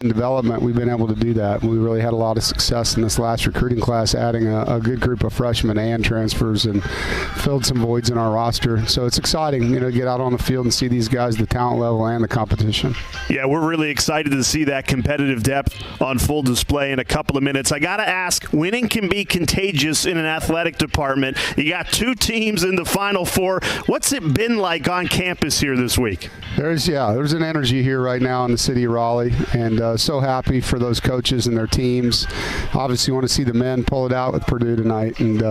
In development, we've been able to do that. We really had a lot of success in this last recruiting class, adding a good group of freshmen and transfers, and filled some voids in our roster. So it's exciting, to get out on the field and see these guys, the talent level and the competition. Yeah, we're really excited to see that competitive depth on full display in a couple of minutes. I got to ask, winning can be contagious in an athletic department. You got 2 teams in the Final Four. What's it been like on campus here this week? There's an energy here right now in the city of Raleigh, and so happy for those coaches and their teams. Obviously want to see the men pull it out with Purdue tonight, and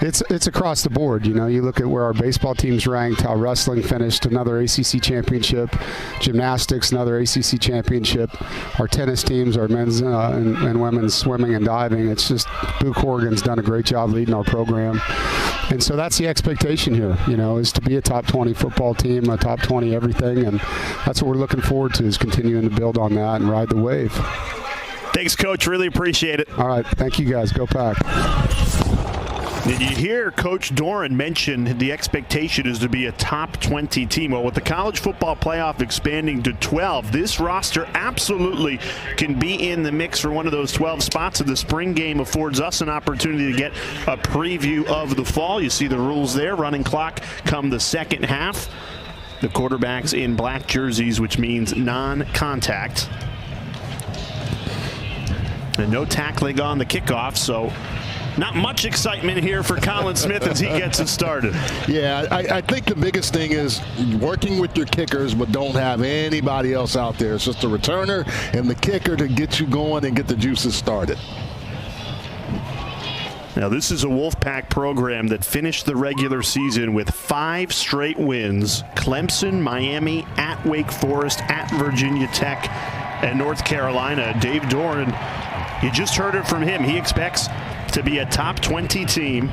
it's across the board. You look at where our baseball team's ranked, how wrestling finished, another ACC championship, gymnastics, another ACC championship, our tennis teams, our men's and women's swimming and diving. It's just Boo Corrigan's done a great job leading our program. And so that's the expectation here, is to be a top 20 football team, a top 20 everything, and that's what we're looking forward to, is continuing to build on that and ride the wave. Thanks, Coach. Really appreciate it. All right. Thank you, guys. Go Pack. Did you hear Coach Doran mention the expectation is to be a top 20 team? Well, with the college football playoff expanding to 12, this roster absolutely can be in the mix for one of those 12 spots. And the spring game affords us an opportunity to get a preview of the fall. You see the rules there. Running clock come the second half. The quarterbacks in black jerseys, which means non-contact. And no tackling on the kickoff, so not much excitement here for Colin Smith as he gets it started. Yeah, I think the biggest thing is working with your kickers, but don't have anybody else out there. It's just the returner and the kicker to get you going and get the juices started. Now, this is a Wolfpack program that finished the regular season with 5 straight wins. Clemson, Miami, at Wake Forest, at Virginia Tech, and North Carolina. Dave Doran, you just heard it from him. He expects to be a top 20 team.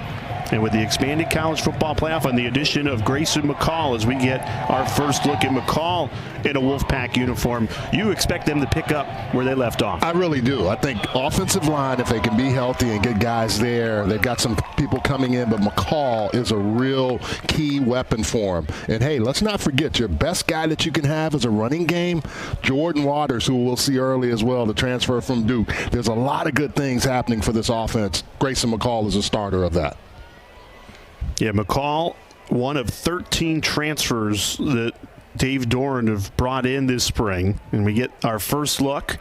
And with the expanded college football playoff and the addition of Grayson McCall, as we get our first look at McCall in a Wolfpack uniform, you expect them to pick up where they left off. I really do. I think offensive line, if they can be healthy and get guys there, they've got some people coming in, but McCall is a real key weapon for them. And, hey, let's not forget, your best guy that you can have is a running game, Jordan Waters, who we'll see early as well, the transfer from Duke. There's a lot of good things happening for this offense. Grayson McCall is a starter of that. Yeah, McCall, one of 13 transfers that Dave Doran have brought in this spring. And we get our first look.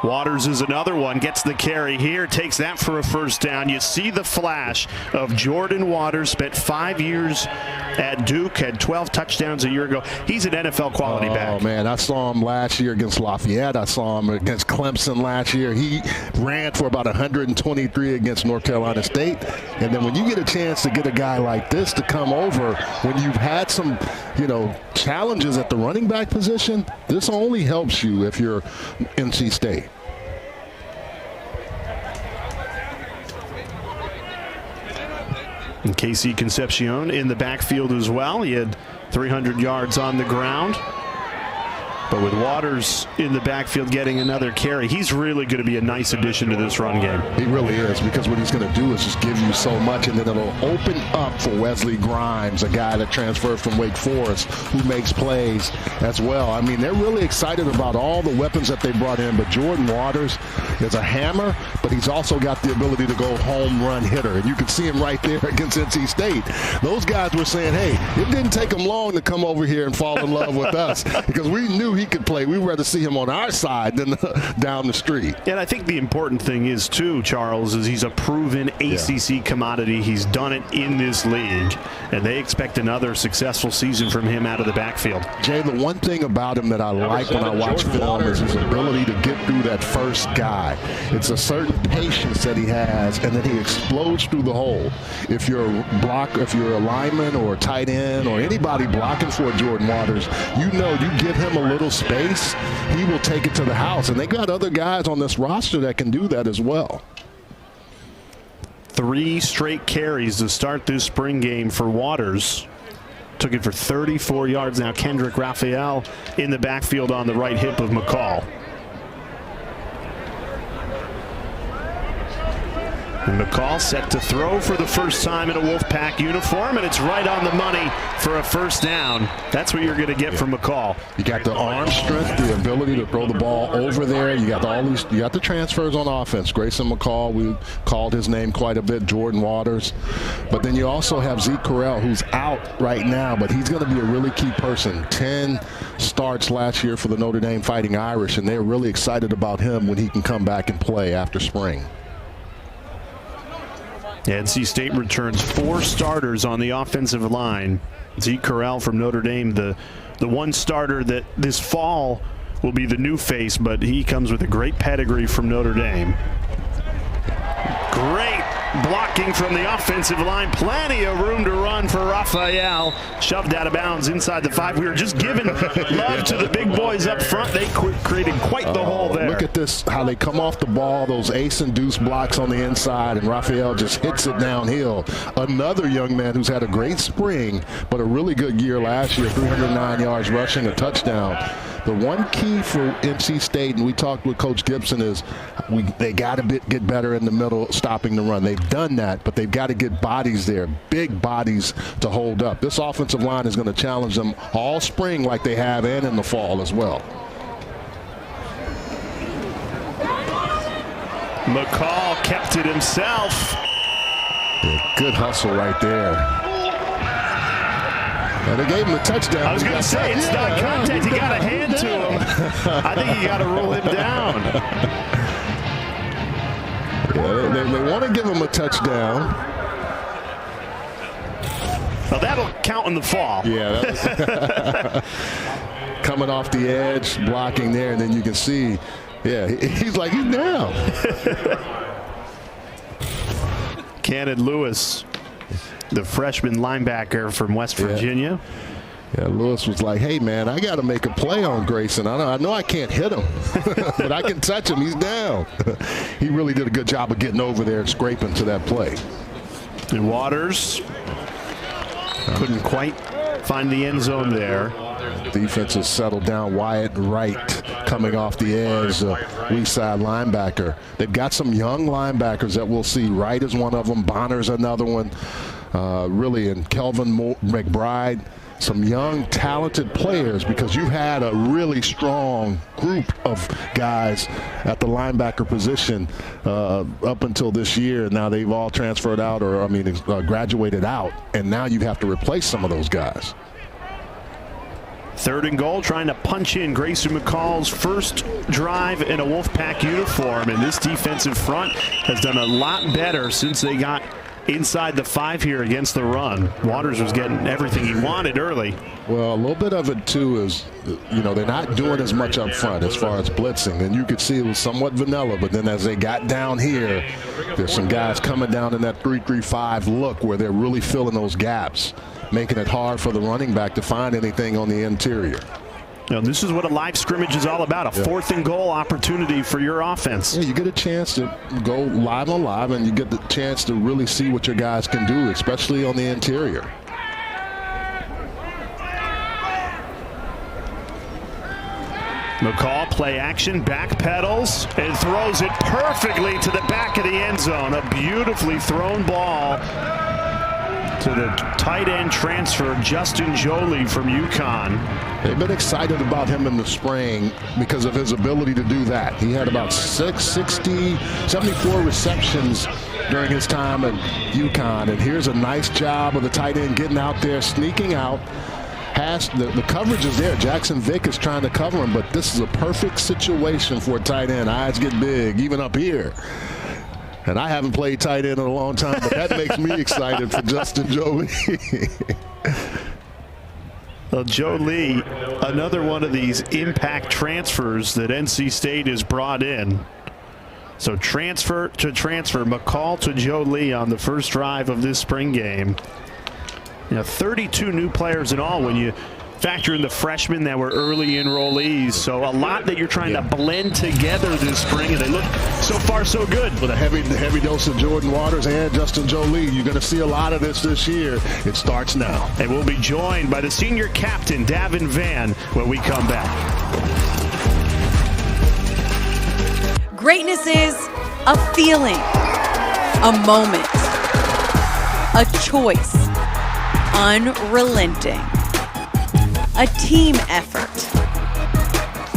Waters is another one, gets the carry here, takes that for a first down. You see the flash of Jordan Waters, spent 5 years at Duke, had 12 touchdowns a year ago. He's an NFL quality back. Oh, man, I saw him last year against Lafayette. I saw him against Clemson last year. He ran for about 123 against North Carolina State. And then when you get a chance to get a guy like this to come over, when you've had some, challenges at the running back position, this only helps you if you're NC State. And KC Concepcion in the backfield as well. He had 300 yards on the ground. But with Waters in the backfield getting another carry, he's really going to be a nice addition to this run game. He really is, because what he's going to do is just give you so much, and then it'll open up for Wesley Grimes, a guy that transferred from Wake Forest, who makes plays as well. I mean, they're really excited about all the weapons that they brought in, but Jordan Waters is a hammer, but he's also got the ability to go home run hitter, and you can see him right there against NC State. Those guys were saying, hey, it didn't take him long to come over here and fall in love with us, because we knew he could play. We'd rather see him on our side than down the street. And I think the important thing is, too, Charles, is he's a proven ACC commodity. He's done it in this league, and they expect another successful season from him out of the backfield. Jay, the one thing about him that I like when I watch film is his ability to get through that first guy. It's a certain patience that he has, and then he explodes through the hole. If you're a lineman or a tight end or anybody blocking for Jordan Waters, you give him a little space, he will take it to the house. And they got other guys on this roster that can do that as well. 3 straight carries to start this spring game for Waters. Took it for 34 yards. Now Kendrick Raphael in the backfield on the right hip of McCall. And McCall set to throw for the first time in a Wolfpack uniform, and it's right on the money for a first down. That's what you're going to get from McCall. You got the arm strength, the ability to throw the ball over there. You got you got the transfers on offense. Grayson McCall, we called his name quite a bit, Jordan Waters. But then you also have Zeke Correll, who's out right now, but he's going to be a really key person. 10 starts last year for the Notre Dame Fighting Irish, and they're really excited about him when he can come back and play after spring. NC State returns 4 starters on the offensive line. Zeke Correll from Notre Dame, the one starter that this fall will be the new face, but he comes with a great pedigree from Notre Dame. Great blocking from the offensive line. Plenty of room to run for Raphael. Shoved out of bounds inside the 5. We were just giving love to the big boys up front. They created quite the hole there. Look at this, how they come off the ball, those ace and deuce blocks on the inside, and Raphael just hits it downhill. Another young man who's had a great spring, but a really good year last year, 309 yards rushing, a touchdown. The one key for NC State, and we talked with Coach Gibson, is they got to get better in the middle, stopping the run. They've done that, but they've got to get bodies there, big bodies to hold up. This offensive line is going to challenge them all spring like they have and in the fall as well. McCall kept it himself. Yeah, good hustle right there. And they gave him a touchdown. I was going to say, it's not contact. You got a hand to him. I think you got to rule him down. Yeah, they want to give him a touchdown. Well, that'll count in the fall. Yeah. Coming off the edge, blocking there, and then you can see, yeah, he's like, he's down. Cannon Lewis, the freshman linebacker from West Virginia. Yeah, Lewis was like, hey, man, I got to make a play on Grayson. I know I can't hit him, but I can touch him. He's down. He really did a good job of getting over there and scraping to that play. And Waters couldn't quite find the end zone there. Defense has settled down. Wyatt Wright coming off the edge, weak side linebacker. They've got some young linebackers that we'll see. Wright is one of them. Bonner's another one. Really, and Kelvin McBride. Some young, talented players, because you had a really strong group of guys at the linebacker position up until this year. Now they've all transferred out, or graduated out, and now you have to replace some of those guys. 3rd and goal, trying to punch in Grayson McCall's first drive in a Wolfpack uniform, and this defensive front has done a lot better since they got inside the 5 here against the run. Waters was getting everything he wanted early. Well, a little bit of it too is, they're not doing as much up front as far as blitzing, and you could see it was somewhat vanilla, but then as they got down here, there's some guys coming down in that 3-3-5 look where they're really filling those gaps, making it hard for the running back to find anything on the interior. Now, this is what a live scrimmage is all about, a 4th and goal opportunity for your offense. Yeah, you get a chance to go live on live, and you get the chance to really see what your guys can do, especially on the interior. McCall, play action, back pedals, and throws it perfectly to the back of the end zone. A beautifully thrown ball to the tight end transfer, Justin Jolie from UConn. They've been excited about him in the spring because of his ability to do that. He had about 74 receptions during his time at UConn, and here's a nice job of the tight end getting out there, sneaking out. The coverage is there. Jackson Vick is trying to cover him, but this is a perfect situation for a tight end. Eyes get big, even up here. And I haven't played tight end in a long time, but that makes me excited for Justin Jolie. Well, Jolie, another one of these impact transfers that NC State has brought in. So transfer to transfer, McCall to Jolie on the first drive of this spring game. 32 new players in all when you factor in the freshmen that were early enrollees. So a lot that you're trying to blend together this spring, and they look so far so good. With a heavy dose of Jordan Waters and Justin Jolie, you're going to see a lot of this year. It starts now. And we'll be joined by the senior captain, Davin Vann, when we come back. Greatness is a feeling. A moment. A choice. Unrelenting. A team effort.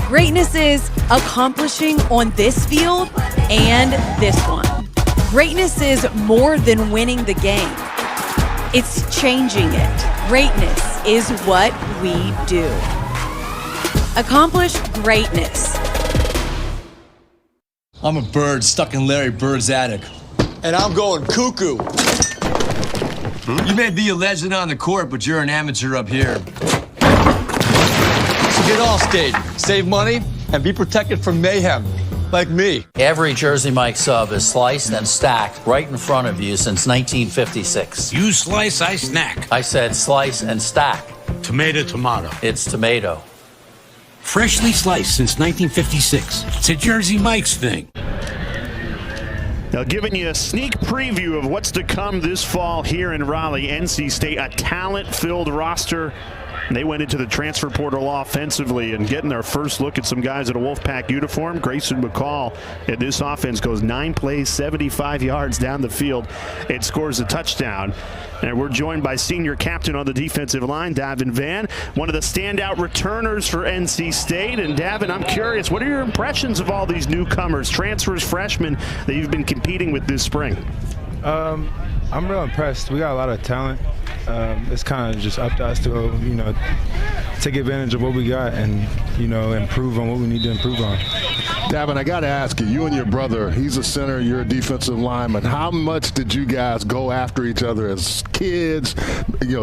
Greatness is accomplishing on this field and this one. Greatness is more than winning the game. It's changing it. Greatness is what we do. Accomplish greatness. I'm a bird stuck in Larry Bird's attic. And I'm going cuckoo. You may be a legend on the court, but you're an amateur up here. So get off stage, save money, and be protected from mayhem, like me. Every Jersey Mike sub is sliced and stacked right in front of you since 1956. You slice, I snack. I said slice and stack. Tomato, tomato. It's tomato. Freshly sliced since 1956. It's a Jersey Mike's thing. Now, giving you a sneak preview of what's to come this fall here in Raleigh, NC State, a talent-filled roster. They went into the transfer portal offensively and getting their first look at some guys in a Wolfpack uniform. Grayson McCall in this offense goes 9 plays, 75 yards down the field, and scores a touchdown. And we're joined by senior captain on the defensive line, Davin Vann, one of the standout returners for NC State. And Davin, I'm curious, what are your impressions of all these newcomers, transfers, freshmen that you've been competing with this spring? I'm real impressed. We got a lot of talent. It's kind of just up to us to, take advantage of what we got and, improve on what we need to improve on. Davin, I got to ask you, you and your brother, he's a center, you're a defensive lineman. How much did you guys go after each other as kids,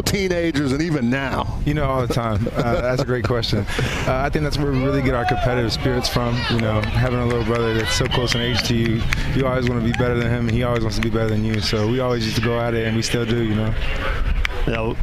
teenagers, and even now? All the time. That's a great question. I think that's where we really get our competitive spirits from. Having a little brother that's so close in age to you, you always want to be better than him, and he always wants to be better than you. So we always used to go at it, and we still do, Now,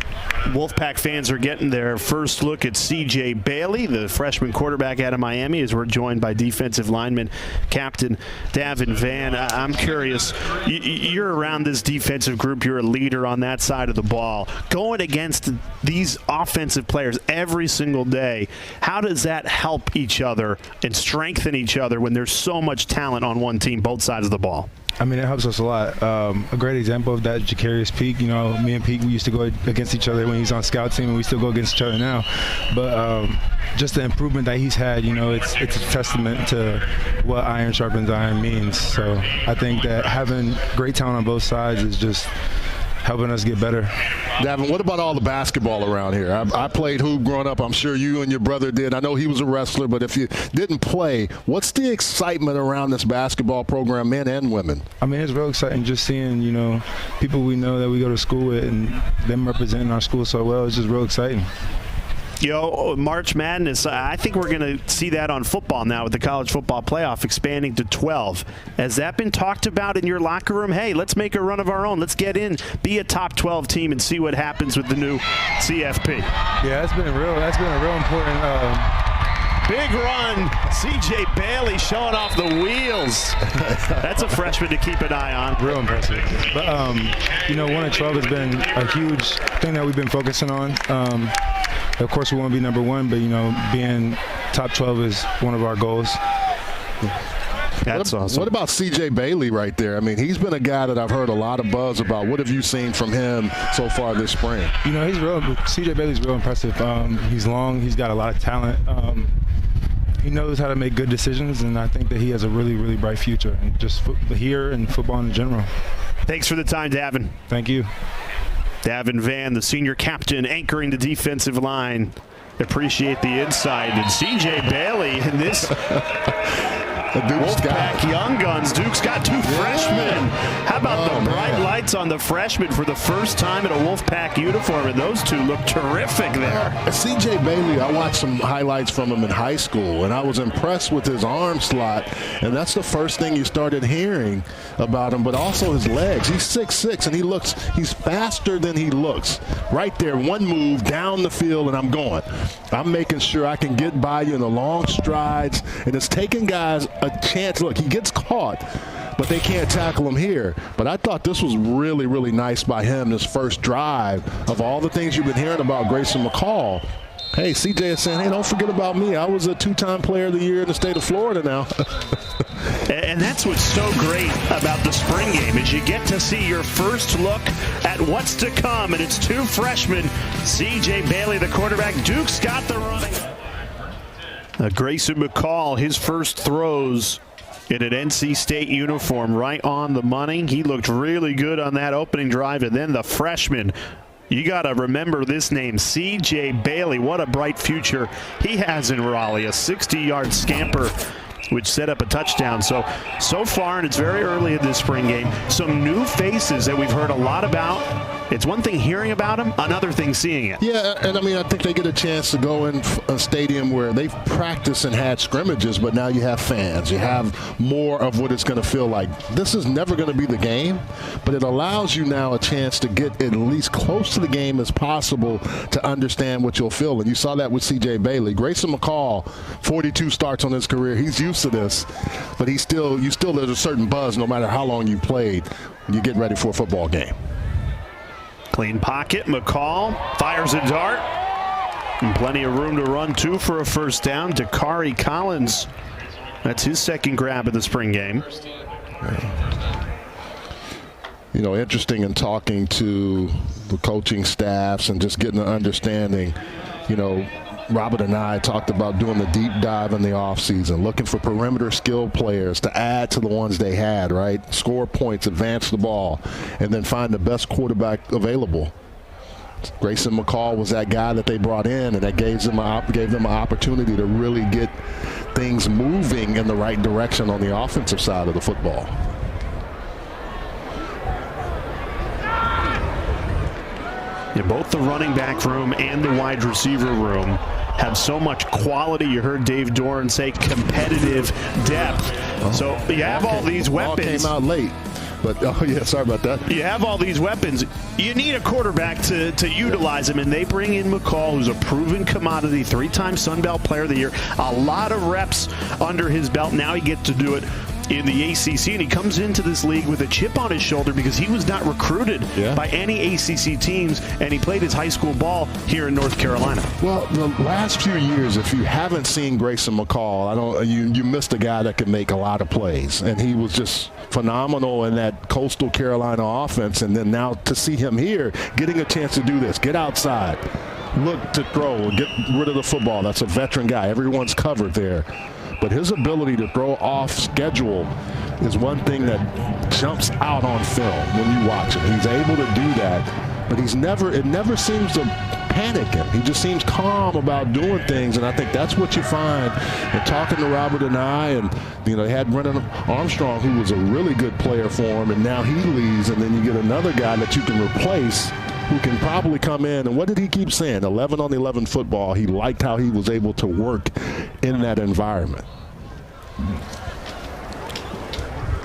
Wolfpack fans are getting their first look at C.J. Bailey, the freshman quarterback out of Miami, as we're joined by defensive lineman captain Davin Vann. I'm curious, you're around this defensive group. You're a leader on that side of the ball. Going against these offensive players every single day, how does that help each other and strengthen each other when there's so much talent on one team, both sides of the ball? I mean, it helps us a lot. A great example of that, Jacarius Peak. Me and Peak, we used to go against each other when he's on scout team, and we still go against each other now. But just the improvement that he's had, it's a testament to what iron sharpens iron means. So I think that having great talent on both sides is just helping us get better. Davin, what about all the basketball around here? I played hoop growing up. I'm sure you and your brother did. I know he was a wrestler, but if you didn't play, what's the excitement around this basketball program, men and women? I mean, it's real exciting just seeing, people we know that we go to school with and them representing our school so well. It's just real exciting. March Madness, I think we're going to see that on football now with the college football playoff expanding to 12. Has that been talked about in your locker room? Hey, let's make a run of our own. Let's get in, be a top 12 team, and see what happens with the new CFP. Yeah, that's been a real important. Big run. C.J. Bailey showing off the wheels. That's a freshman to keep an eye on. Real impressive. But, 1 and 12 has been a huge thing that we've been focusing on. Of course, we want to be number one, but, being top 12 is one of our goals. That's awesome. What about C.J. Bailey right there? I mean, he's been a guy that I've heard a lot of buzz about. What have you seen from him so far this spring? C.J. Bailey's real impressive. He's long. He's got a lot of talent. He knows how to make good decisions, and I think that he has a really, really bright future, and just here and football in general. Thanks for the time, Davin. Thank you. Davin Vann, the senior captain, anchoring the defensive line. Appreciate the insight. And C.J. Bailey in this Wolfpack Young Guns. Duke's got two freshmen. How about the bright lights on the freshmen for the first time in a Wolfpack uniform? And those two look terrific there. C.J. Bailey, I watched some highlights from him in high school, and I was impressed with his arm slot. And that's the first thing you started hearing about him, but also his legs. He's 6'6", and he's faster than he looks. Right there, one move down the field, and I'm going. I'm making sure I can get by you in the long strides, and it's taking guys a chance. Look, he gets caught, but they can't tackle him here. But I thought this was really, really nice by him, this first drive. Of all the things you've been hearing about Grayson McCall, Hey, CJ is saying, hey, don't forget about me. I was a 2-time player of the year in the state of Florida now. And that's what's so great about the spring game is you get to see your first look at what's to come. And it's 2 freshmen, C.J. Bailey, the quarterback. Duke's got the running. Grayson McCall, his first throws in an NC State uniform, right on the money. He looked really good on that opening drive. And then the freshman, you got to remember this name, C.J. Bailey. What a bright future he has in Raleigh. A 60-yard scamper, which set up a touchdown. So far, and it's very early in this spring game, some new faces that we've heard a lot about. It's one thing hearing about them, another thing seeing it. Yeah, and I mean, I think they get a chance to go in a stadium where they've practiced and had scrimmages, but now you have fans. You have more of what it's going to feel like. This is never going to be the game, but it allows you now a chance to get at least close to the game as possible to understand what you'll feel. And you saw that with C.J. Bailey. Grayson McCall, 42 starts on his career. He's used to this, but there's a certain buzz no matter how long you played when you get ready for a football game. Clean pocket. McCall fires a dart. And plenty of room to run, too, for a first down. Dakari Collins, that's his second grab of the spring game. You know, interesting in talking to the coaching staffs and just getting an understanding. You know, Robert and I talked about doing the deep dive in the offseason, looking for perimeter skill players to add to the ones they had, right? Score points, advance the ball, and then find the best quarterback available. Grayson McCall was that guy that they brought in, and that gave them an opportunity to really get things moving in the right direction on the offensive side of the football. Yeah, both the running back room and the wide receiver room have so much quality. You heard Dave Doran say competitive depth. So you have all these weapons. All came out late. But, oh, yeah, sorry about that. You have all these weapons. You need a quarterback to utilize them, and they bring in McCall, who's a proven commodity, 3-time Sun Belt Player of the Year, a lot of reps under his belt. Now he gets to do it in the ACC, and he comes into this league with a chip on his shoulder because he was not recruited by any ACC teams, and he played his high school ball here in North Carolina. Well, the last few years, if you haven't seen Grayson McCall, you missed a guy that can make a lot of plays, and he was just phenomenal in that Coastal Carolina offense. And then now to see him here, getting a chance to do this, get outside, look to throw, get rid of the football. That's a veteran guy. Everyone's covered there. But his ability to throw off schedule is one thing that jumps out on film when you watch him. He's able to do that, but it never seems to panic him. He just seems calm about doing things, and I think that's what you find in talking to Robert and I. And you know, they had Brennan Armstrong, who was a really good player for him, and now he leaves, and then you get another guy that you can replace who can probably come in. And what did he keep saying? 11 on 11 football. He liked how he was able to work in that environment.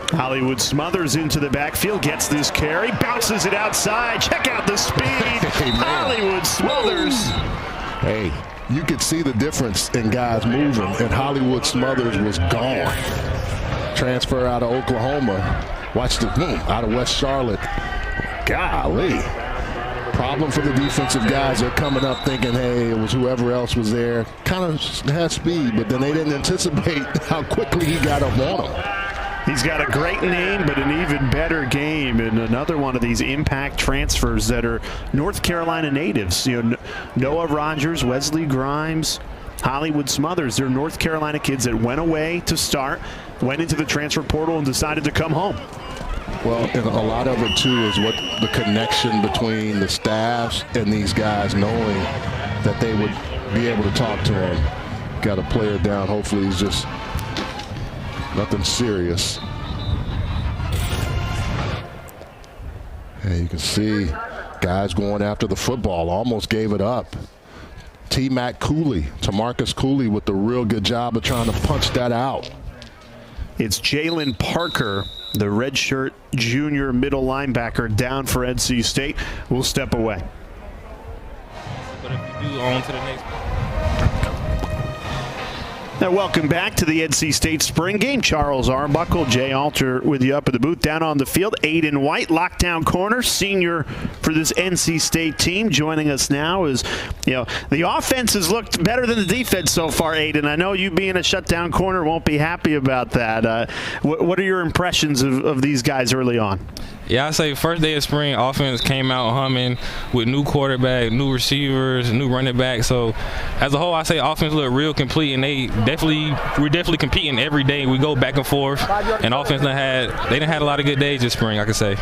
Hollywood Smothers into the backfield, gets this carry, bounces it outside. Check out the speed. Hey, Hollywood Smothers. Hey, you could see the difference in guys moving, and Hollywood Smothers was gone. Transfer out of Oklahoma. Watch the boom out of West Charlotte. Golly. Problem for the defensive guys. They're coming up thinking, hey, it was whoever else was there. Kind of had speed, but then they didn't anticipate how quickly he got up on them. He's got a great name, but an even better game, and another one of these impact transfers that are North Carolina natives. You know, Noah Rogers, Wesley Grimes, Hollywood Smothers. They're North Carolina kids that went away to start, went into the transfer portal, and decided to come home. Well, and a lot of it, too, is what the connection between the staffs and these guys, knowing that they would be able to talk to him. Got a player down. Hopefully he's just nothing serious. And you can see guys going after the football. Almost gave it up. T-Mac Cooley, Tamarcus Cooley with the real good job of trying to punch that out. It's Jalen Parker, the redshirt junior middle linebacker, down for NC State. We'll step away. But if you do, on to the next. Welcome back to the NC State Spring Game. Charles Arbuckle, Jay Alter with you up at the booth. Down on the field, Aiden White, lockdown corner, senior for this NC State team. Joining us now is, the offense has looked better than the defense so far, Aiden. I know you being a shutdown corner won't be happy about that. What are your impressions of these guys early on? Yeah, I say first day of spring, offense came out humming with new quarterback, new receivers, new running back. So as a whole, I say offense looked real complete, and we're definitely competing every day. We go back and forth, and offense done had a lot of good days this spring, I could say.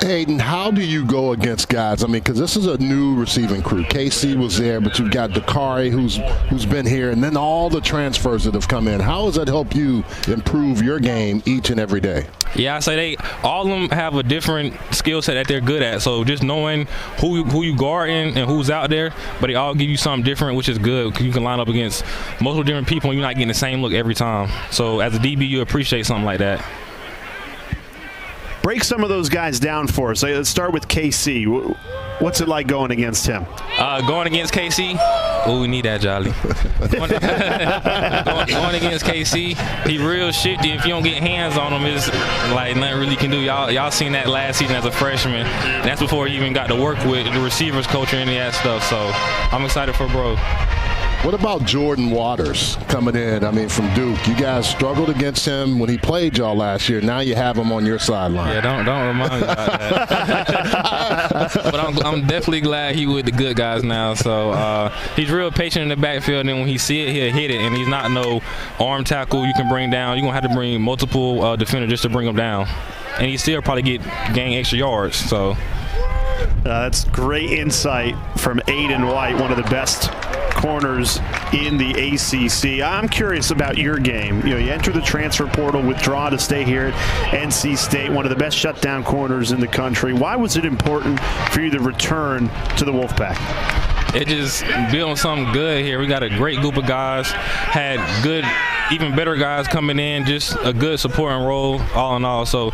Aiden, how do you go against guys? I mean, because this is a new receiving crew. KC was there, but you've got Dakari who's been here, and then all the transfers that have come in. How does that help you improve your game each and every day? Yeah, I say all of them have a different skill set that they're good at. So just knowing who you guarding and who's out there, but they all give you something different, which is good because you can line up against multiple different people and you're not getting the same look every time. So as a DB, you appreciate something like that. Break some of those guys down for us. Let's start with KC. What's it like going against him? Going against KC? Oh, we need that, Jolly. going against KC, he real shifty. If you don't get hands on him, it's like nothing really can do. Y'all seen that last season as a freshman. And that's before he even got to work with the receivers coach or any of that stuff. So I'm excited for bro. What about Jordan Waters coming in, from Duke? You guys struggled against him when he played y'all last year. Now you have him on your sideline. Yeah, don't remind me about that. But I'm definitely glad he with the good guys now. So he's real patient in the backfield, and when he see it, he'll hit it. And he's not no arm tackle you can bring down. You're going to have to bring multiple defenders just to bring him down. And he still probably gain extra yards. So that's great insight from Aiden White, one of the best corners in the ACC. I'm curious about your game. You enter the transfer portal, withdraw to stay here at NC State, one of the best shutdown corners in the country. Why was it important for you to return to the Wolfpack? It just building something good here. We got a great group of guys, had good, even better guys coming in, just a good supporting role all in all. So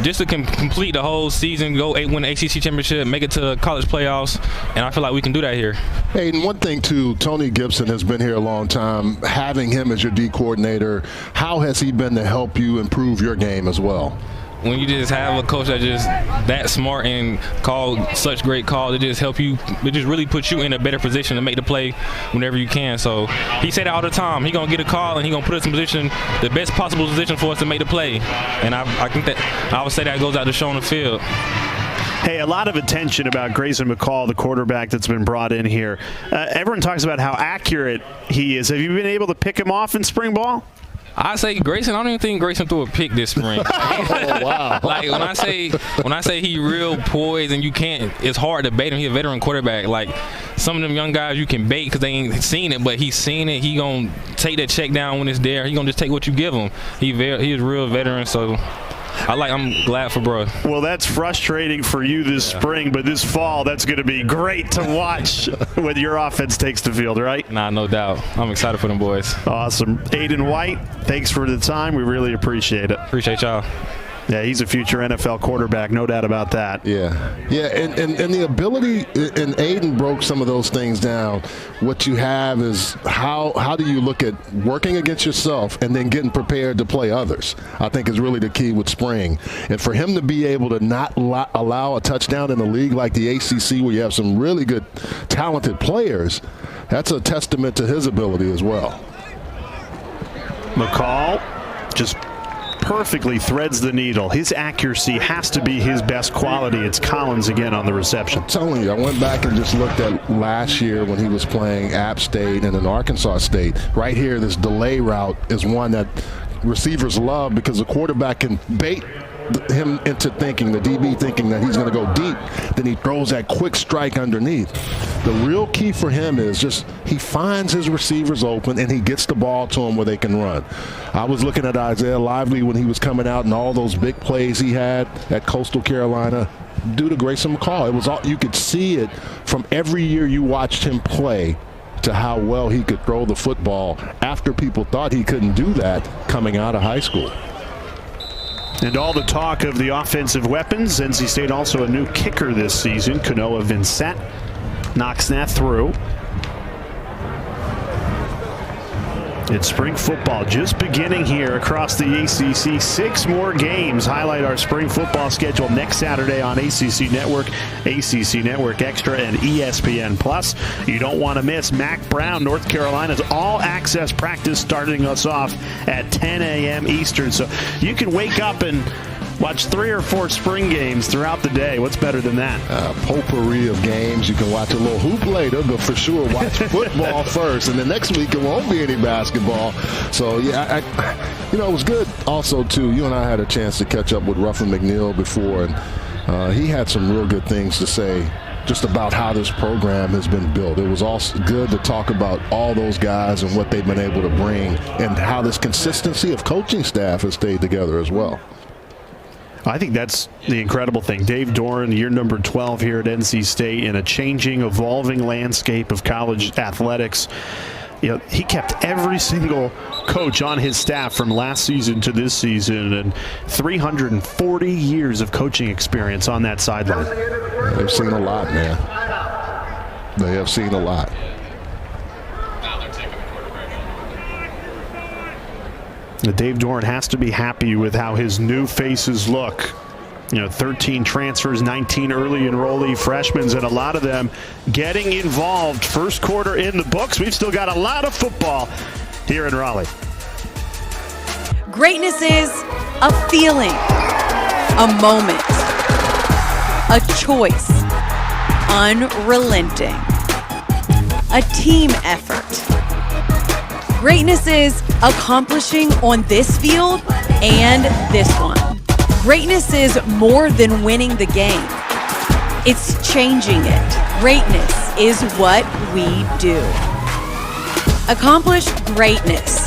just to complete the whole season, win the ACC championship, make it to college playoffs, and I feel like we can do that here. Hey, and one thing too, Tony Gibson has been here a long time. Having him as your D coordinator, how has he been to help you improve your game as well? When you just have a coach that just that smart and call such great calls, it just help you. It just really puts you in a better position to make the play whenever you can. So he said that all the time. He gonna get a call and he gonna put us in position, the best possible position for us to make the play. And I think that I would say that goes out to show on the field. Hey, a lot of attention about Grayson McCall, the quarterback that's been brought in here. Everyone talks about how accurate he is. Have you been able to pick him off in spring ball? I say Grayson. I don't even think Grayson threw a pick this spring. Oh, wow! Like when I say he real poised and you can't. It's hard to bait him. He's a veteran quarterback. Like some of them young guys you can bait because they ain't seen it, but he's seen it. He gonna take that check down when it's there. He gonna just take what you give him. He's a real veteran. So I'm glad for bro. Well, that's frustrating for you this spring, but this fall, that's going to be great to watch when your offense takes the field, right? Nah, no doubt. I'm excited for them boys. Awesome. Aiden White, thanks for the time. We really appreciate it. Appreciate y'all. Yeah, he's a future NFL quarterback, no doubt about that. Yeah, and the ability, and Aiden broke some of those things down. What you have is how do you look at working against yourself and then getting prepared to play others, I think is really the key with spring. And for him to be able to not allow a touchdown in the league like the ACC where you have some really good, talented players, that's a testament to his ability as well. McCall just perfectly threads the needle. His accuracy has to be his best quality. It's Collins again on the reception. I'm telling you, I went back and just looked at last year when he was playing App State and then Arkansas State. Right here, this delay route is one that receivers love because the quarterback can bait him into thinking, the DB thinking that he's going to go deep, then he throws that quick strike underneath. The real key for him is just he finds his receivers open and he gets the ball to them where they can run. I was looking at Isaiah Lively when he was coming out and all those big plays he had at Coastal Carolina due to Grayson McCall. It was all, you could see it from every year you watched him play to how well he could throw the football after people thought he couldn't do that coming out of high school. And all the talk of the offensive weapons, NC State also a new kicker this season. Kanoa Vincent knocks that through. It's spring football just beginning here across the ACC. 6 more games highlight our spring football schedule next Saturday on ACC Network Extra, and ESPN Plus. You don't want to miss Mac Brown, North Carolina's all-access practice starting us off at 10 a.m. Eastern. So you can wake up and watch 3 or 4 spring games throughout the day. What's better than that? Potpourri of games. You can watch a little hoop later, but for sure watch football first. And then next week it won't be any basketball. So, yeah, it was good also, too. You and I had a chance to catch up with Ruffin McNeil before, and he had some real good things to say just about how this program has been built. It was also good to talk about all those guys and what they've been able to bring and how this consistency of coaching staff has stayed together as well. I think that's the incredible thing. Dave Doran, year number 12 here at NC State, in a changing, evolving landscape of college athletics. He kept every single coach on his staff from last season to this season, and 340 years of coaching experience on that sideline. They've seen a lot, man. They have seen a lot. Dave Doran has to be happy with how his new faces look. 13 transfers, 19 early enrollee freshmen, and a lot of them getting involved. First quarter in the books. We've still got a lot of football here in Raleigh. Greatness is a feeling, a moment, a choice, unrelenting, a team effort. Greatness is accomplishing on this field and this one. Greatness is more than winning the game. It's changing it. Greatness is what we do. Accomplish greatness.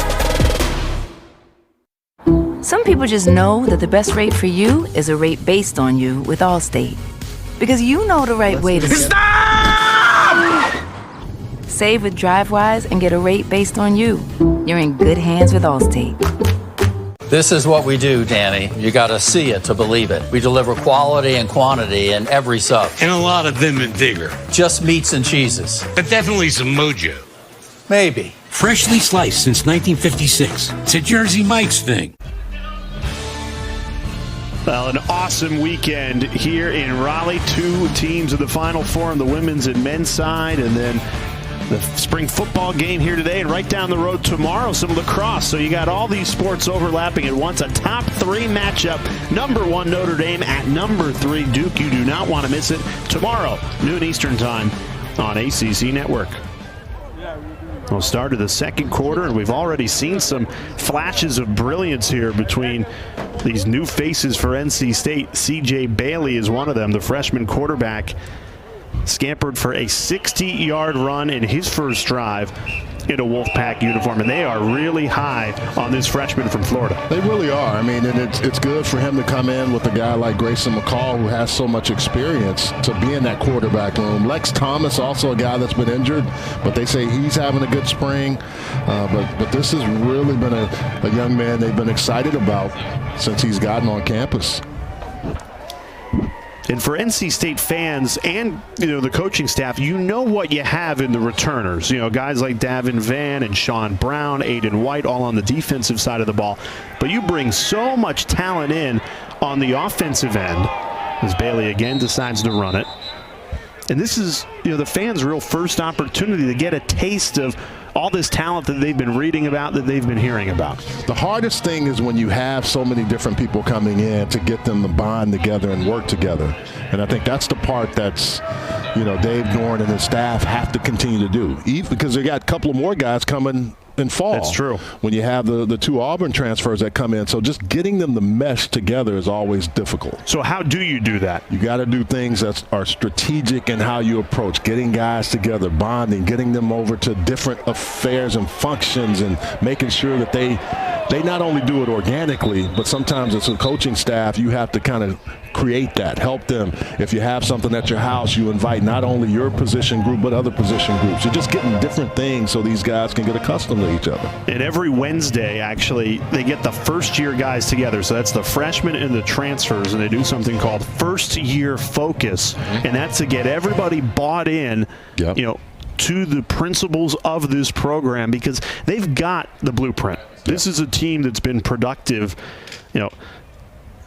Some people just know that the best rate for you is a rate based on you with Allstate. Because you know the right way to stop! Save with DriveWise and get a rate based on you. You're in good hands with Allstate. This is what we do, Danny. You got to see it to believe it. We deliver quality and quantity in every sub. And a lot of them and bigger. Just meats and cheeses. But definitely some mojo. Maybe. Freshly sliced since 1956. It's a Jersey Mike's thing. Well, an awesome weekend here in Raleigh. 2 teams of the Final Four on the women's and men's side, and then the spring football game here today, and right down the road tomorrow, some lacrosse. So you got all these sports overlapping at once. A top 3 matchup. Number 1 Notre Dame at number 3 Duke. You do not want to miss it. Tomorrow, noon Eastern time on ACC Network. We'll start of the second quarter, and we've already seen some flashes of brilliance here between these new faces for NC State. C.J. Bailey is one of them, the freshman quarterback. Scampered for a 60-yard run in his first drive in a Wolfpack uniform, and they are really high on this freshman from Florida. They really are. I mean, and it's good for him to come in with a guy like Grayson McCall, who has so much experience, to be in that quarterback room. Lex Thomas, also a guy that's been injured, but they say he's having a good spring. But this has really been a young man they've been excited about since he's gotten on campus. And for NC State fans and, the coaching staff, you know what you have in the returners. Guys like Davin Vann and Sean Brown, Aiden White, all on the defensive side of the ball. But you bring so much talent in on the offensive end, as Bailey again decides to run it. And this is, the fans' real first opportunity to get a taste of all this talent that they've been reading about, that they've been hearing about. The hardest thing is when you have so many different people coming in to get them to bond together and work together. And I think that's the part that's, Dave Doran and his staff have to continue to do. Because they got a couple of more guys coming in fall. That's true. When you have the 2 Auburn transfers that come in. So just getting them to mesh together is always difficult. So how do you do that? You got to do things that are strategic in how you approach getting guys together, bonding, getting them over to different affairs and functions, and making sure that they not only do it organically, but sometimes as a coaching staff, you have to kind of create that, help them. If you have something at your house, you invite not only your position group, but other position groups. You're just getting different things so these guys can get accustomed to each other. And every Wednesday, actually, they get the first-year guys together. So that's the freshmen and the transfers, and they do something called first-year focus. And that's to get everybody bought in, to the principles of this program because they've got the blueprint. This is a team that's been productive,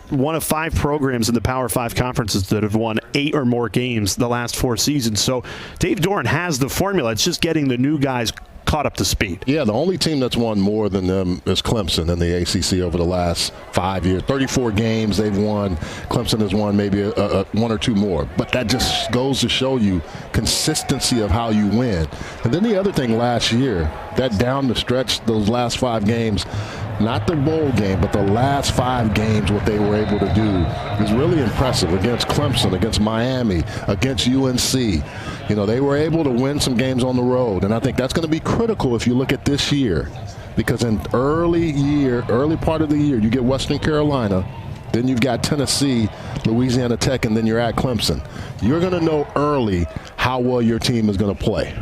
one of 5 programs in the Power 5 conferences that have won 8 or more games the last 4 seasons. So Dave Doran has the formula. It's just getting the new guys caught up to speed. Yeah, the only team that's won more than them is Clemson in the ACC over the last 5 years. 34 games they've won. Clemson has won maybe 1 or 2 more. But that just goes to show you consistency of how you win. And then the other thing last year, that down the stretch, those last 5 games, not the bowl game, but the last 5 games, what they were able to do is really impressive against Clemson, against Miami, against UNC. They were able to win some games on the road, and I think that's going to be critical if you look at this year, because in early part of the year, you get Western Carolina, then you've got Tennessee, Louisiana Tech, and then you're at Clemson. You're going to know early how well your team is going to play.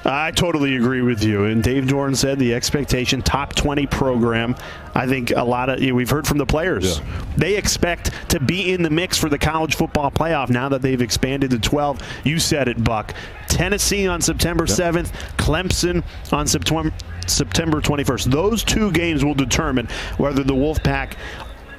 I totally agree with you. And Dave Doran said the expectation, top 20 program. I think we've heard from the players. Yeah. They expect to be in the mix for the college football playoff now that they've expanded to 12. You said it, Buck. Tennessee on September 7th, Clemson on September 21st. Those 2 games will determine whether the Wolfpack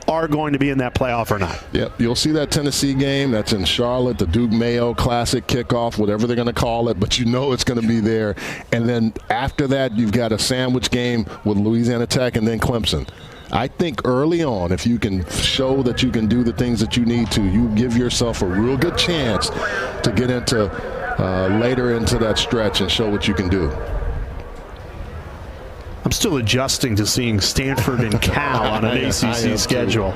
are going to be in that playoff or not. Yep, you'll see that Tennessee game. That's in Charlotte, the Duke Mayo Classic kickoff, whatever they're going to call it, but it's going to be there. And then after that, you've got a sandwich game with Louisiana Tech and then Clemson. I think early on, if you can show that you can do the things that you need to, you give yourself a real good chance to get into later into that stretch and show what you can do. I'm still adjusting to seeing Stanford and Cal on an ACC schedule.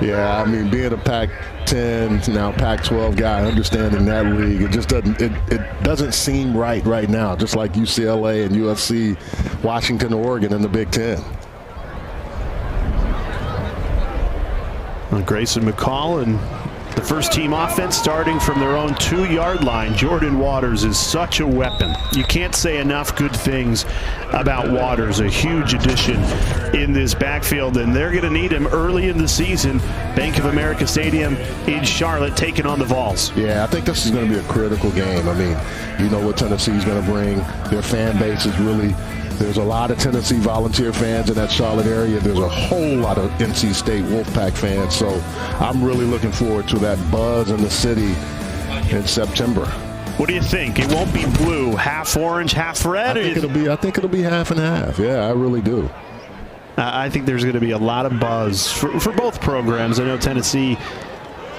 Yeah, I mean, being a Pac-10, now Pac-12 guy, understanding that league, it doesn't seem right now, just like UCLA and USC, Washington, Oregon in the Big Ten. Well, Grayson McCall and the first team offense starting from their own 2-yard line. Jordan Waters is such a weapon. You can't say enough good things about Waters. A huge addition in this backfield, and they're going to need him early in the season. Bank of America Stadium in Charlotte taking on the Vols. Yeah, I think this is going to be a critical game. I mean, you know what Tennessee's going to bring. Their fan base is really – there's a lot of Tennessee Volunteer fans in that Charlotte area. There's a whole lot of NC State Wolfpack fans. So I'm really looking forward to that buzz in the city in September. What do you think? It won't be blue, half orange, half red? I think it'll be half and half. Yeah, I really do. I think there's going to be a lot of buzz for both programs. I know Tennessee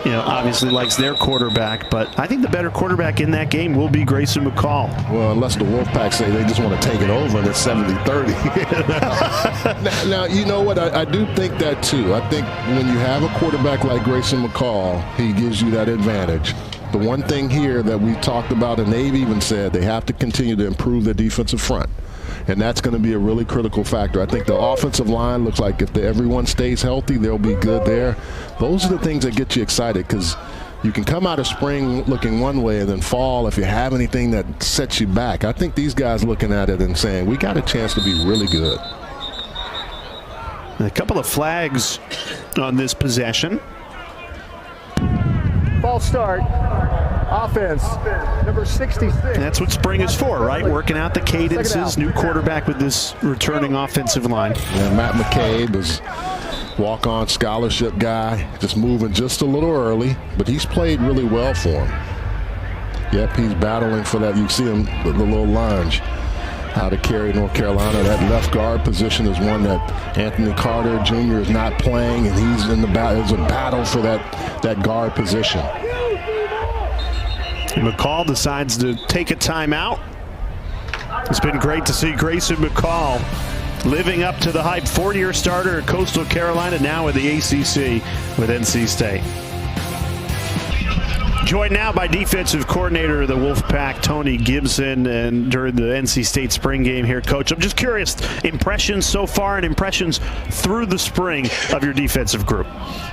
obviously likes their quarterback, but I think the better quarterback in that game will be Grayson McCall. Well, unless the Wolfpack say they just want to take it over and it's 70-30. now, you know what? I do think that, too. I think when you have a quarterback like Grayson McCall, he gives you that advantage. The one thing here that we talked about, and they've even said, they have to continue to improve their defensive front. And that's going to be a really critical factor. I think the offensive line looks like if everyone stays healthy, they'll be good there. Those are the things that get you excited, because you can come out of spring looking one way and then fall if you have anything that sets you back. I think these guys looking at it and saying, we got a chance to be really good. A couple of flags on this possession. False start. Offense, number 66. That's what spring is for, right? Working out the cadences. New quarterback with this returning offensive line. Yeah, Matt McCabe is walk-on scholarship guy, just moving just a little early, but he's played really well for him. Yep, he's battling for that. You see him, the little lunge. How to carry North Carolina. That left guard position is one that Anthony Carter Jr. is not playing, and he's in the battle. It's a battle for that guard position. McCall decides to take a timeout. It's been great to see Grayson McCall living up to the hype. 4-year starter at Coastal Carolina, now with the ACC with NC State. Joined now by defensive coordinator of the Wolfpack, Tony Gibson, and during the NC State spring game here, Coach. I'm just curious, impressions so far and impressions through the spring of your defensive group.